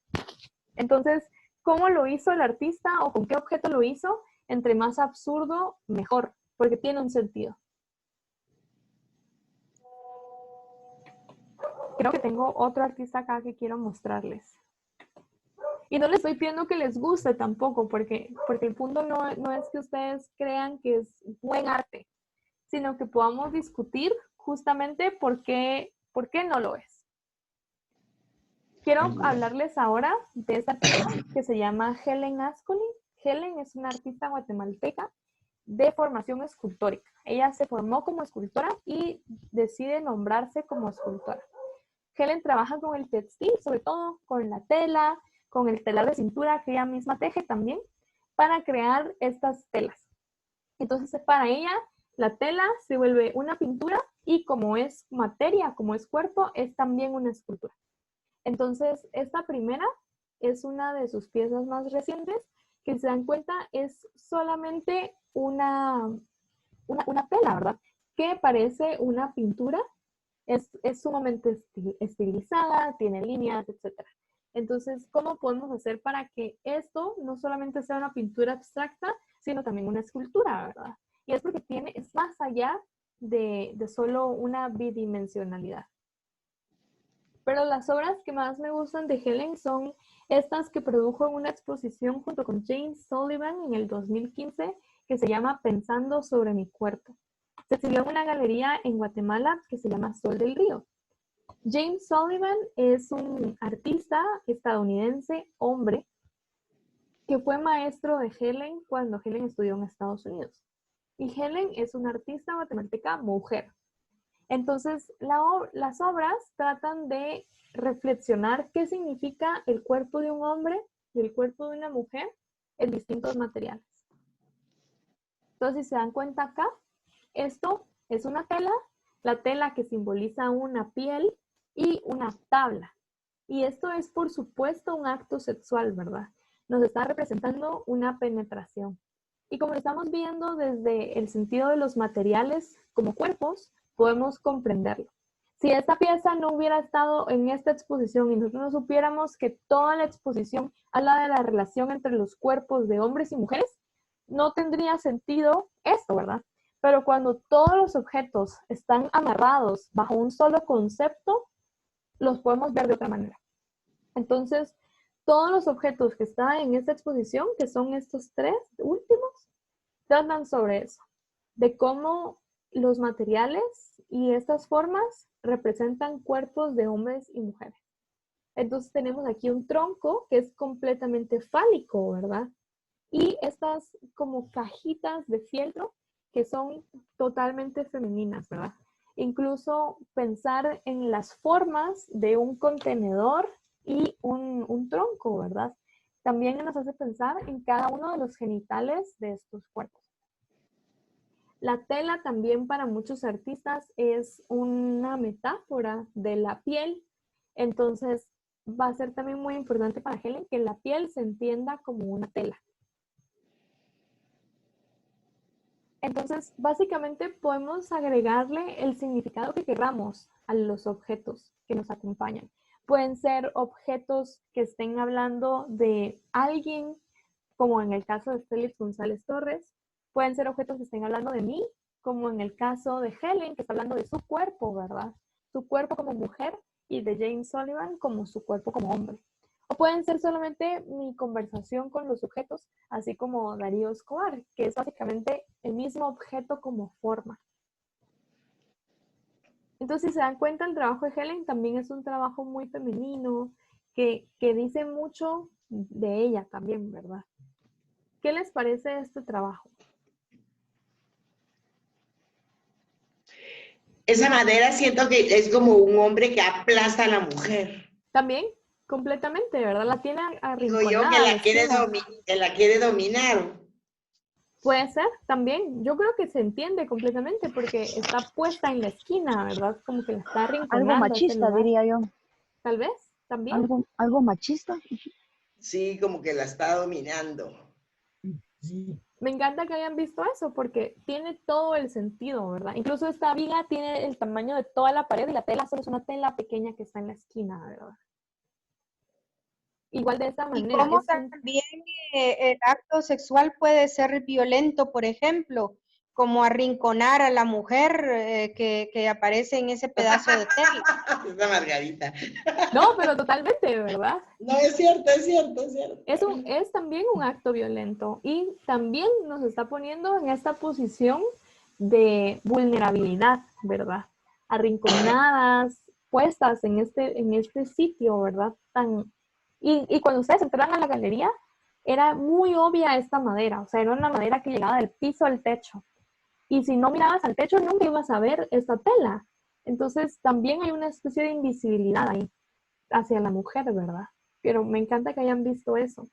Entonces, ¿cómo lo hizo el artista o con qué objeto lo hizo? Entre más absurdo, mejor, porque tiene un sentido. Creo que tengo otro artista acá que quiero mostrarles. Y no les estoy pidiendo que les guste tampoco, porque el punto no es que ustedes crean que es buen arte, sino que podamos discutir justamente por qué no lo es. Quiero hablarles ahora de esta artista que se llama Helen Ascoli. Helen es una artista guatemalteca de formación escultórica. Ella se formó como escultora y decide nombrarse como escultora. Helen trabaja con el textil, sobre todo con la tela, con el telar de cintura que ella misma teje también, para crear estas telas. Entonces, para ella, la tela se vuelve una pintura y como es materia, como es cuerpo, es también una escultura. Entonces, esta primera es una de sus piezas más recientes, que si se dan cuenta es solamente una tela, ¿verdad? Que parece una pintura, es sumamente estilizada, tiene líneas, etc. Entonces, ¿cómo podemos hacer para que esto no solamente sea una pintura abstracta, sino también una escultura, ¿verdad? Y es porque es más allá de solo una bidimensionalidad. Pero las obras que más me gustan de Helen son estas que produjo en una exposición junto con James Sullivan en el 2015, que se llama Pensando sobre mi cuerpo. Se exhibió en una galería en Guatemala que se llama Sol del Río. James Sullivan es un artista estadounidense, hombre, que fue maestro de Helen cuando Helen estudió en Estados Unidos. Y Helen es una artista guatemalteca mujer. Entonces, las obras tratan de reflexionar qué significa el cuerpo de un hombre y el cuerpo de una mujer en distintos materiales. Entonces, si se dan cuenta acá, esto es una tela, la tela que simboliza una piel y una tabla. Y esto es, por supuesto, un acto sexual, ¿verdad? Nos está representando una penetración. Y como lo estamos viendo desde el sentido de los materiales como cuerpos, podemos comprenderlo. Si esta pieza no hubiera estado en esta exposición y nosotros no supiéramos que toda la exposición habla de la relación entre los cuerpos de hombres y mujeres, no tendría sentido esto, ¿verdad? Pero cuando todos los objetos están amarrados bajo un solo concepto, los podemos ver de otra manera. Entonces, todos los objetos que están en esta exposición, que son estos 3 últimos, tratan sobre eso, de cómo los materiales y estas formas representan cuerpos de hombres y mujeres. Entonces tenemos aquí un tronco que es completamente fálico, ¿verdad? Y estas como cajitas de fieltro que son totalmente femeninas, ¿verdad? Incluso pensar en las formas de un contenedor y un tronco, ¿verdad? También nos hace pensar en cada uno de los genitales de estos cuerpos. La tela también para muchos artistas es una metáfora de la piel. Entonces va a ser también muy importante para Helen que la piel se entienda como una tela. Entonces, básicamente podemos agregarle el significado que queramos a los objetos que nos acompañan. Pueden ser objetos que estén hablando de alguien, como en el caso de Félix González Torres. Pueden ser objetos que estén hablando de mí, como en el caso de Helen, que está hablando de su cuerpo, ¿verdad? Su cuerpo como mujer, y de James Sullivan como su cuerpo como hombre. O pueden ser solamente mi conversación con los objetos, así como Darío Escobar, que es básicamente el mismo objeto como forma. Entonces, si se dan cuenta, el trabajo de Helen también es un trabajo muy femenino, que dice mucho de ella también, ¿verdad? ¿Qué les parece este trabajo? Esa madera siento que es como un hombre que aplasta a la mujer. También, completamente, ¿verdad? La tiene arrinconada. Digo yo que la quiere dominar. Puede ser, también. Yo creo que se entiende completamente porque está puesta en la esquina, ¿verdad? Como que la está arrinconando. Algo machista, diría yo. Tal vez, también. Algo machista. Sí, como que la está dominando. Sí. Me encanta que hayan visto eso porque tiene todo el sentido, ¿verdad? Incluso esta viga tiene el tamaño de toda la pared y la tela solo es una tela pequeña que está en la esquina, ¿verdad? Igual de esta manera. Y cómo también el acto sexual puede ser violento, por ejemplo, como arrinconar a la mujer que aparece en ese pedazo de tela. Esa Margarita. No, pero totalmente, ¿verdad? No, es cierto, es cierto, es cierto. Es también un acto violento y también nos está poniendo en esta posición de vulnerabilidad, ¿verdad? Arrinconadas, puestas en este sitio, ¿verdad? Y cuando ustedes entraron a la galería, era muy obvia esta madera, o sea, era una madera que llegaba del piso al techo. Y si no mirabas al techo, nunca ibas a ver esta tela. Entonces, también hay una especie de invisibilidad ahí hacia la mujer, ¿verdad? Pero me encanta que hayan visto eso.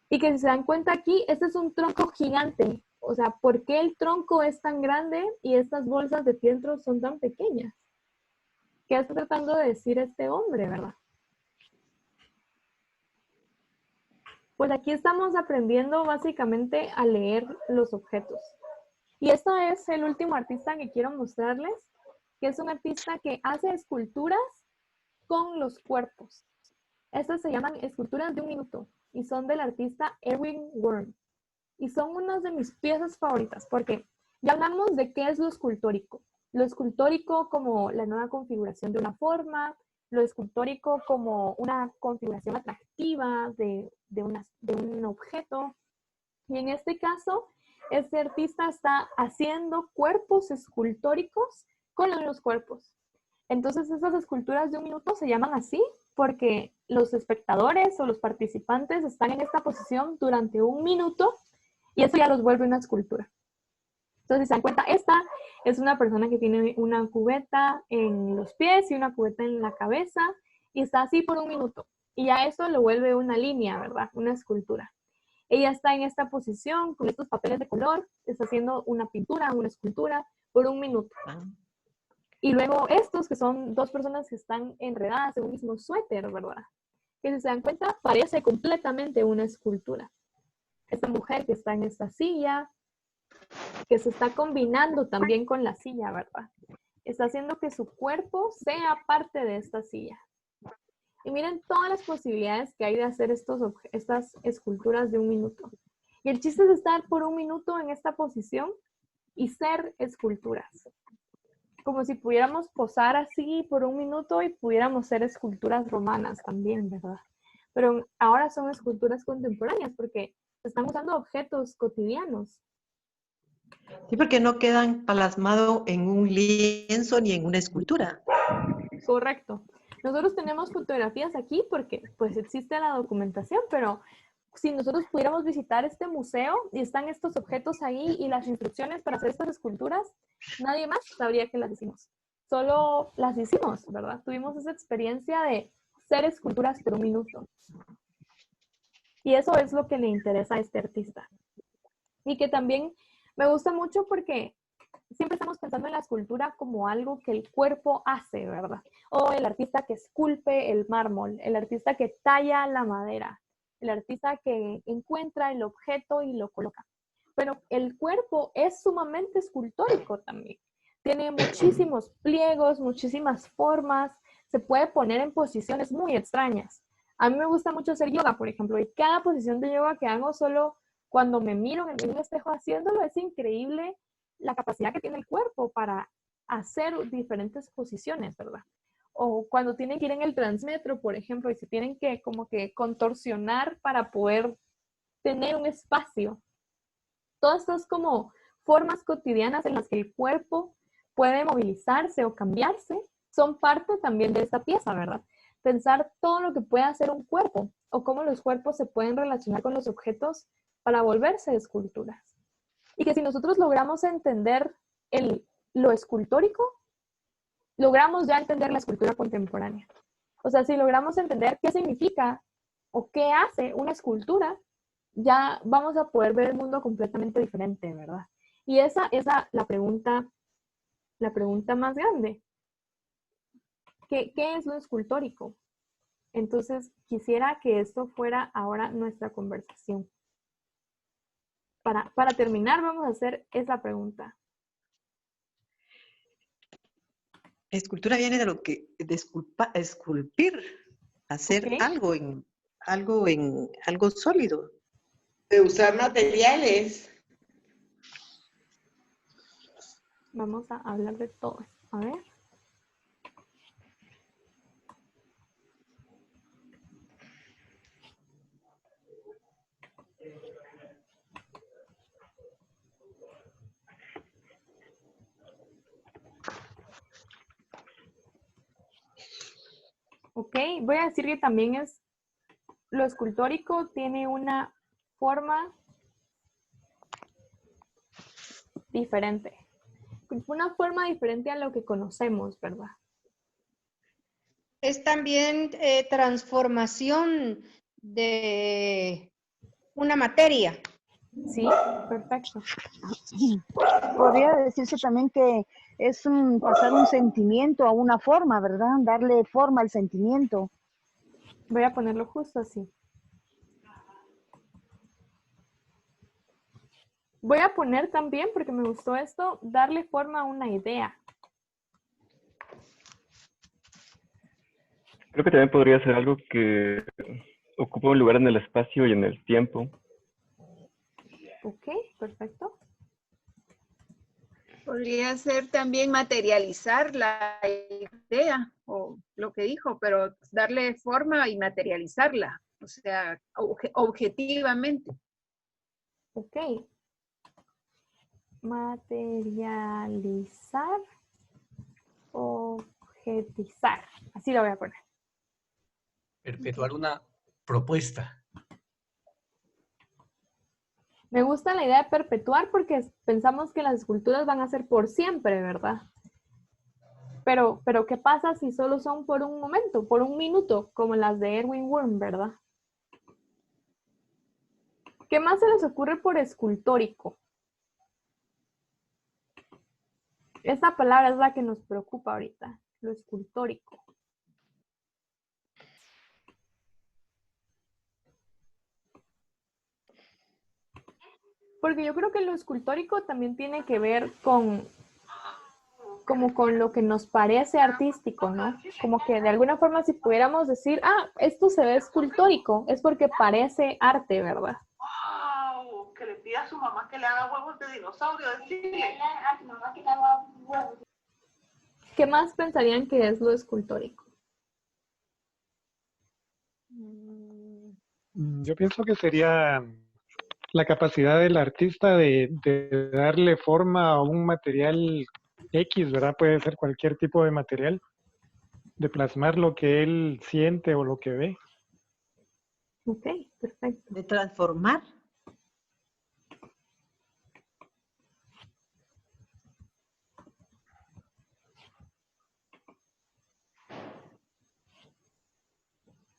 Y que si se dan cuenta aquí, este es un tronco gigante. O sea, ¿por qué el tronco es tan grande y estas bolsas de fieltro son tan pequeñas? ¿Qué está tratando de decir este hombre, verdad? Pues aquí estamos aprendiendo básicamente a leer los objetos. Y este es el último artista que quiero mostrarles, que es un artista que hace esculturas con los cuerpos. Estas se llaman esculturas de un minuto y son del artista Erwin Wurm. Y son unas de mis piezas favoritas porque ya hablamos de qué es lo escultórico. Lo escultórico como la nueva configuración de una forma, lo escultórico como una configuración atractiva de un objeto. Y en este caso, este artista está haciendo cuerpos escultóricos con los cuerpos. Entonces, esas esculturas de un minuto se llaman así porque los espectadores o los participantes están en esta posición durante un minuto y eso ya los vuelve una escultura. Entonces, si se dan cuenta, esta es una persona que tiene una cubeta en los pies y una cubeta en la cabeza y está así por un minuto. Y ya eso lo vuelve una línea, ¿verdad? Una escultura. Ella está en esta posición con estos papeles de color, está haciendo una pintura, una escultura por un minuto. Y luego estos, que son dos personas que están enredadas en un mismo suéter, ¿verdad? Que si se dan cuenta, parece completamente una escultura. Esta mujer que está en esta silla, que se está combinando también con la silla, ¿verdad? Está haciendo que su cuerpo sea parte de esta silla. Y miren todas las posibilidades que hay de hacer estas esculturas de un minuto. Y el chiste es estar por un minuto en esta posición y ser esculturas. Como si pudiéramos posar así por un minuto y pudiéramos ser esculturas romanas también, ¿verdad? Pero ahora son esculturas contemporáneas porque se están usando objetos cotidianos. Sí, porque no quedan plasmados en un lienzo ni en una escultura. Correcto. Nosotros tenemos fotografías aquí porque pues existe la documentación, pero si nosotros pudiéramos visitar este museo y están estos objetos ahí y las instrucciones para hacer estas esculturas, nadie más sabría que las hicimos. Solo las hicimos, ¿verdad? Tuvimos esa experiencia de ser esculturas por un minuto. Y eso es lo que le interesa a este artista. Y que también me gusta mucho porque siempre estamos pensando en la escultura como algo que el cuerpo hace, ¿verdad? O el artista que esculpe el mármol, el artista que talla la madera, el artista que encuentra el objeto y lo coloca. Pero el cuerpo es sumamente escultórico también. Tiene muchísimos pliegos, muchísimas formas, se puede poner en posiciones muy extrañas. A mí me gusta mucho hacer yoga, por ejemplo, y cada posición de yoga que hago solo cuando me miro en un espejo haciéndolo, es increíble la capacidad que tiene el cuerpo para hacer diferentes posiciones, ¿verdad? O cuando tienen que ir en el Transmetro, por ejemplo, y se tienen que como que contorsionar para poder tener un espacio. Todas estas como formas cotidianas en las que el cuerpo puede movilizarse o cambiarse son parte también de esta pieza, ¿verdad? Pensar todo lo que puede hacer un cuerpo o cómo los cuerpos se pueden relacionar con los objetos para volverse esculturas. Y que si nosotros logramos entender lo escultórico, logramos ya entender la escultura contemporánea. O sea, si logramos entender qué significa o qué hace una escultura, ya vamos a poder ver el mundo completamente diferente, ¿verdad? Y esa es la pregunta más grande. ¿Qué es lo escultórico? Entonces, quisiera que esto fuera ahora nuestra conversación. Para terminar, vamos a hacer esa pregunta. Escultura viene de lo que esculpir, hacer algo en algo sólido. De usar materiales. Vamos a hablar de todo esto. A ver. Ok, voy a decir que también lo escultórico tiene una forma diferente. Una forma diferente a lo que conocemos, ¿verdad? Es también transformación de una materia. Sí, perfecto. Podría decirse también que es pasar un sentimiento a una forma, ¿verdad? Darle forma al sentimiento. Voy a ponerlo justo así. Voy a poner también, porque me gustó esto, darle forma a una idea. Creo que también podría ser algo que ocupa un lugar en el espacio y en el tiempo. Ok, perfecto. Podría ser también materializar la idea o lo que dijo, pero darle forma y materializarla, o sea, objetivamente. Ok. Materializar, objetizar. Así lo voy a poner. Perpetuar una propuesta. Me gusta la idea de perpetuar porque pensamos que las esculturas van a ser por siempre, ¿verdad? Pero ¿qué pasa si solo son por un momento, por un minuto, como las de Erwin Wurm, ¿verdad? ¿Qué más se les ocurre por escultórico? Esta palabra es la que nos preocupa ahorita, lo escultórico. Porque yo creo que lo escultórico también tiene que ver con lo que nos parece artístico, ¿no? Como que de alguna forma si pudiéramos decir, esto se ve escultórico, es porque parece arte, ¿verdad? ¡Wow! Que le pida a su mamá que le haga huevos de dinosaurio, decirle. A su mamá que le haga huevos. ¿Qué más pensarían que es lo escultórico? Yo pienso que sería la capacidad del artista de darle forma a un material X, ¿verdad? Puede ser cualquier tipo de material, de plasmar lo que él siente o lo que ve. Ok, perfecto. De transformar.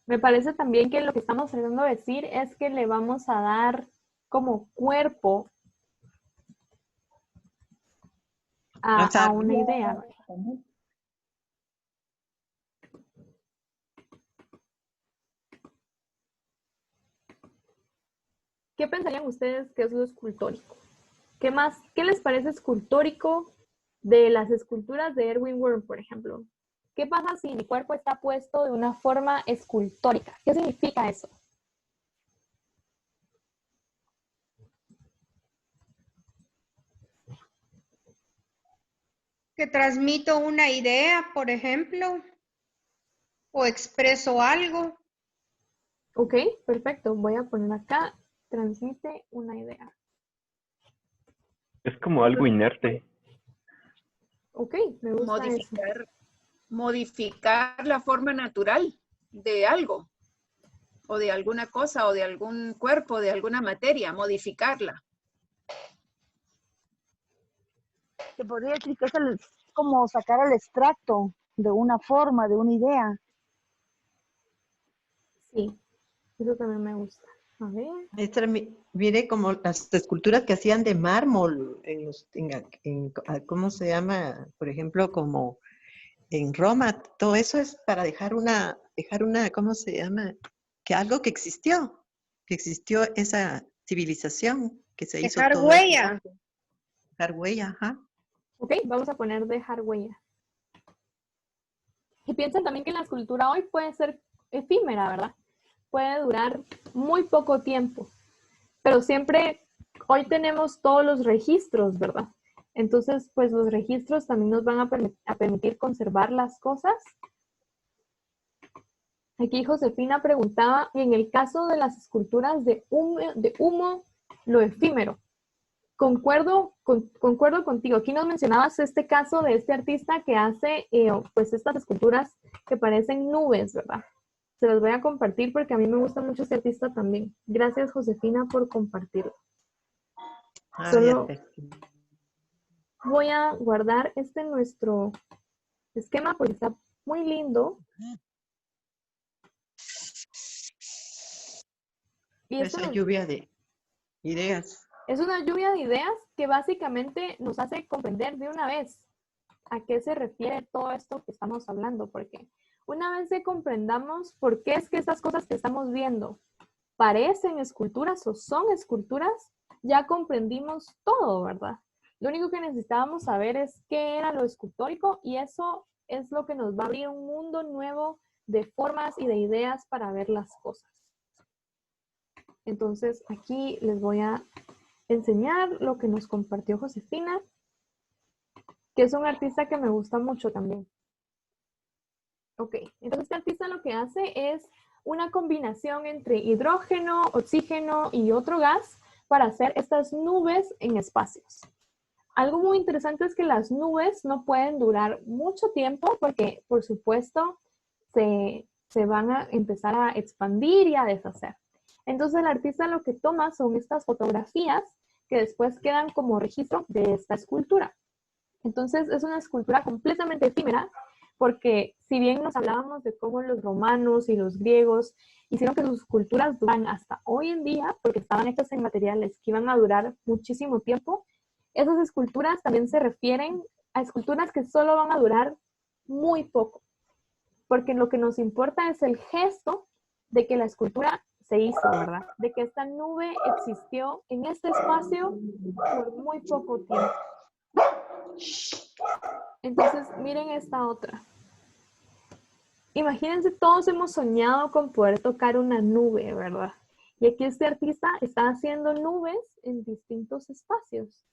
Me parece también que lo que estamos tratando de decir es que le vamos a dar como cuerpo a una idea. ¿Qué pensarían ustedes que es lo escultórico? ¿Qué más? ¿Qué les parece escultórico de las esculturas de Erwin Wurm, por ejemplo? ¿Qué pasa si mi cuerpo está puesto de una forma escultórica? ¿Qué significa eso? Que transmito una idea, por ejemplo, o expreso algo. Ok, perfecto. Voy a poner acá, transmite una idea. Es como algo inerte. Ok, me gusta eso. Modificar la forma natural de algo, o de alguna cosa, o de algún cuerpo, de alguna materia, modificarla. Se podría decir que es como sacar el extracto de una forma, de una idea. Sí, eso también me gusta. A ver. Maestra, mire como las esculturas que hacían de mármol, ¿cómo se llama? Por ejemplo, como en Roma, todo eso es para dejar una, ¿cómo se llama? Que algo que existió esa civilización que se hizo Dejar todo huella. eso. Dejar huella, ajá. Ok, vamos a poner dejar huella. Y piensen también que la escultura hoy puede ser efímera, ¿verdad? Puede durar muy poco tiempo, pero siempre, hoy tenemos todos los registros, ¿verdad? Entonces, pues los registros también nos van a permitir conservar las cosas. Aquí Josefina preguntaba, y en el caso de las esculturas de humo, lo efímero. Concuerdo contigo. Aquí nos mencionabas este caso de este artista que hace pues estas esculturas que parecen nubes, ¿verdad? Se las voy a compartir porque a mí me gusta mucho este artista también. Gracias, Josefina, por compartirlo. Solo voy a guardar en nuestro esquema porque está muy lindo. Y Esa lluvia de ideas. Es una lluvia de ideas que básicamente nos hace comprender de una vez a qué se refiere todo esto que estamos hablando, porque una vez que comprendamos por qué es que estas cosas que estamos viendo parecen esculturas o son esculturas, ya comprendimos todo, ¿verdad? Lo único que necesitábamos saber es qué era lo escultórico y eso es lo que nos va a abrir un mundo nuevo de formas y de ideas para ver las cosas. Entonces, aquí les voy a enseñar lo que nos compartió Josefina, que es un artista que me gusta mucho también. Ok, entonces este artista lo que hace es una combinación entre hidrógeno, oxígeno y otro gas para hacer estas nubes en espacios. Algo muy interesante es que las nubes no pueden durar mucho tiempo porque, por supuesto, se van a empezar a expandir y a deshacer. Entonces el artista lo que toma son estas fotografías que después quedan como registro de esta escultura. Entonces es una escultura completamente efímera porque si bien nos hablábamos de cómo los romanos y los griegos hicieron que sus esculturas duran hasta hoy en día porque estaban hechas en materiales que iban a durar muchísimo tiempo, esas esculturas también se refieren a esculturas que solo van a durar muy poco, porque lo que nos importa es el gesto de que la escultura se hizo, ¿verdad? De que esta nube existió en este espacio por muy poco tiempo. Entonces, miren esta otra. Imagínense, todos hemos soñado con poder tocar una nube, ¿verdad? Y aquí este artista está haciendo nubes en distintos espacios.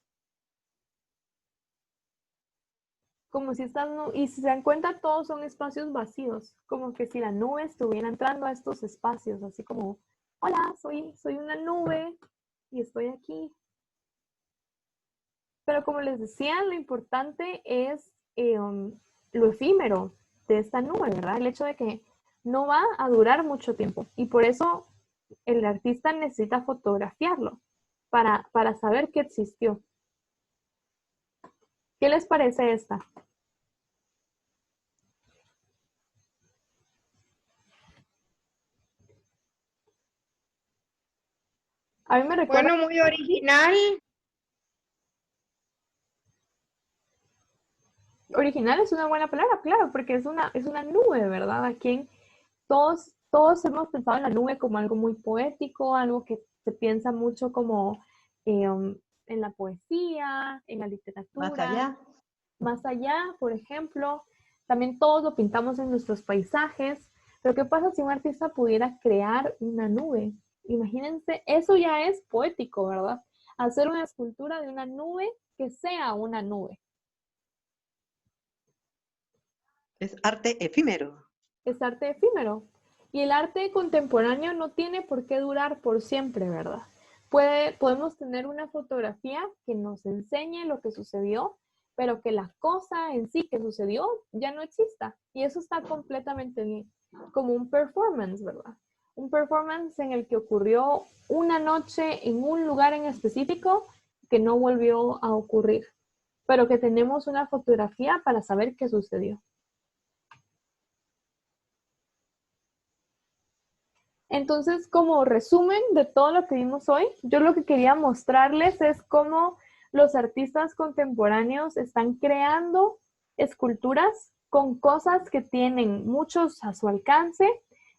Como si estas y si se dan cuenta, todos son espacios vacíos, como que si la nube estuviera entrando a estos espacios, así como, hola, soy una nube y estoy aquí. Pero como les decía, lo importante es lo efímero de esta nube, ¿verdad? El hecho de que no va a durar mucho tiempo y por eso el artista necesita fotografiarlo para saber que existió. ¿Qué les parece esta? A mí me recuerda... Bueno, muy original. Original es una buena palabra, claro, porque es una nube, ¿verdad? Aquí todos hemos pensado en la nube como algo muy poético, algo que se piensa mucho como en la poesía, en la literatura. Más allá. Más allá, por ejemplo. También todos lo pintamos en nuestros paisajes. Pero ¿qué pasa si un artista pudiera crear una nube? Imagínense, eso ya es poético, ¿verdad? Hacer una escultura de una nube que sea una nube. Es arte efímero. Es arte efímero. Y el arte contemporáneo no tiene por qué durar por siempre, ¿verdad? Podemos tener una fotografía que nos enseñe lo que sucedió, pero que la cosa en sí que sucedió ya no exista. Y eso está completamente bien. Como un performance, ¿verdad? Un performance en el que ocurrió una noche en un lugar en específico que no volvió a ocurrir, pero que tenemos una fotografía para saber qué sucedió. Entonces, como resumen de todo lo que vimos hoy, yo lo que quería mostrarles es cómo los artistas contemporáneos están creando esculturas con cosas que tienen muchos a su alcance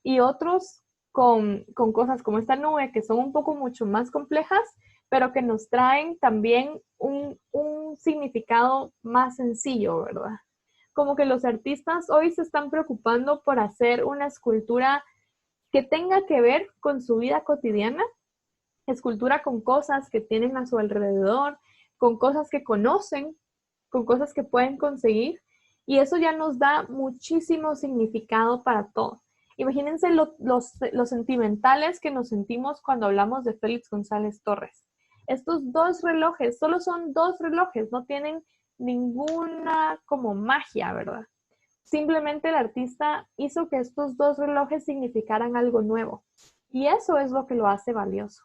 y otros con cosas como esta nube que son un poco mucho más complejas, pero que nos traen también un significado más sencillo, ¿verdad? Como que los artistas hoy se están preocupando por hacer una escultura que tenga que ver con su vida cotidiana, escultura con cosas que tienen a su alrededor, con cosas que conocen, con cosas que pueden conseguir, y eso ya nos da muchísimo significado para todo. Imagínense los sentimentales que nos sentimos cuando hablamos de Félix González Torres. Estos dos relojes, solo son dos relojes, no tienen ninguna como magia, ¿verdad? Simplemente el artista hizo que estos dos relojes significaran algo nuevo. Y eso es lo que lo hace valioso.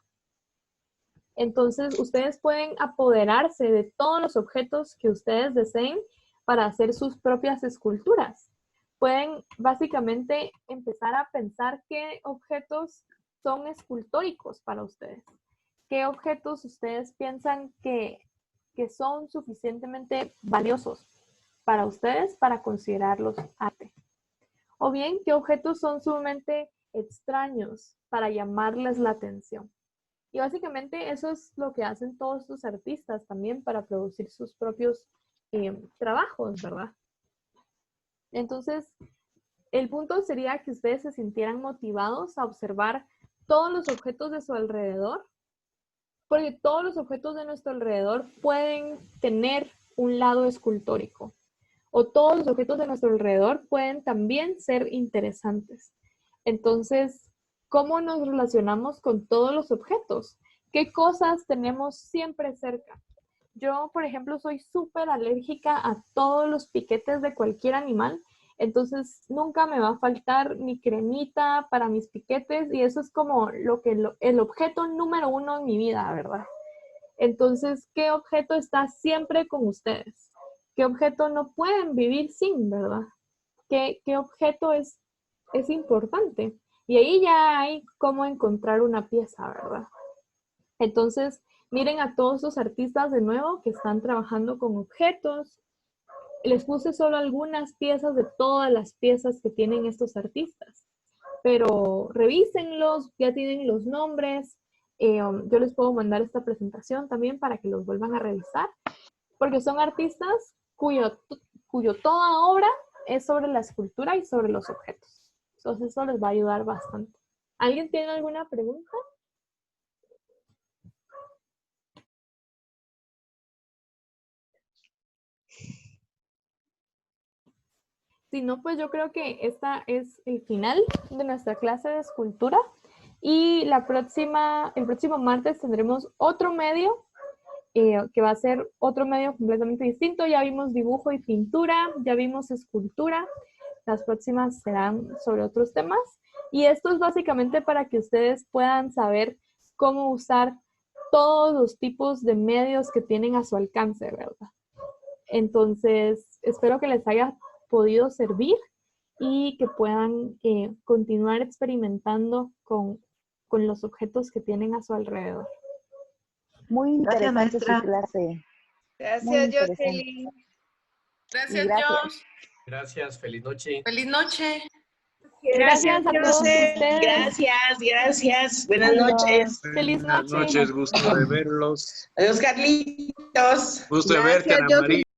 Entonces, ustedes pueden apoderarse de todos los objetos que ustedes deseen para hacer sus propias esculturas. Pueden básicamente empezar a pensar qué objetos son escultóricos para ustedes. ¿Qué objetos ustedes piensan que son suficientemente valiosos para ustedes para considerarlos arte? O bien, ¿qué objetos son sumamente extraños para llamarles la atención? Y básicamente eso es lo que hacen todos los artistas también para producir sus propios trabajos, ¿verdad? Entonces, el punto sería que ustedes se sintieran motivados a observar todos los objetos de su alrededor, porque todos los objetos de nuestro alrededor pueden tener un lado escultórico, o todos los objetos de nuestro alrededor pueden también ser interesantes. Entonces, ¿cómo nos relacionamos con todos los objetos? ¿Qué cosas tenemos siempre cerca? Yo, por ejemplo, soy súper alérgica a todos los piquetes de cualquier animal, entonces nunca me va a faltar mi cremita para mis piquetes y eso es como el objeto número 1 en mi vida, ¿verdad? Entonces, ¿qué objeto está siempre con ustedes? ¿Qué objeto no pueden vivir sin, verdad? ¿Qué objeto es importante? Y ahí ya hay cómo encontrar una pieza, ¿verdad? Entonces, miren a todos los artistas de nuevo que están trabajando con objetos. Les puse solo algunas piezas de todas las piezas que tienen estos artistas. Pero revísenlos, ya tienen los nombres. Yo les puedo mandar esta presentación también para que los vuelvan a revisar. Porque son artistas cuyo toda obra es sobre la escultura y sobre los objetos. Entonces eso les va a ayudar bastante. ¿Alguien tiene alguna pregunta? Si no, pues yo creo que esta es el final de nuestra clase de escultura y el próximo martes tendremos otro medio que va a ser otro medio completamente distinto. Ya vimos dibujo y pintura, ya vimos escultura. Las próximas serán sobre otros temas y esto es básicamente para que ustedes puedan saber cómo usar todos los tipos de medios que tienen a su alcance, ¿verdad? Entonces, espero que les haya podido servir y que puedan continuar experimentando con los objetos que tienen a su alrededor. Muy interesante su clase. Gracias, Jocelyn. Gracias, Josh. Gracias, feliz noche. Feliz noche. Gracias a todos ustedes. Gracias. Buenas noches. Feliz noche. Buenas noches, gusto de verlos. Adiós, Carlitos. Gusto de verte, Ana María.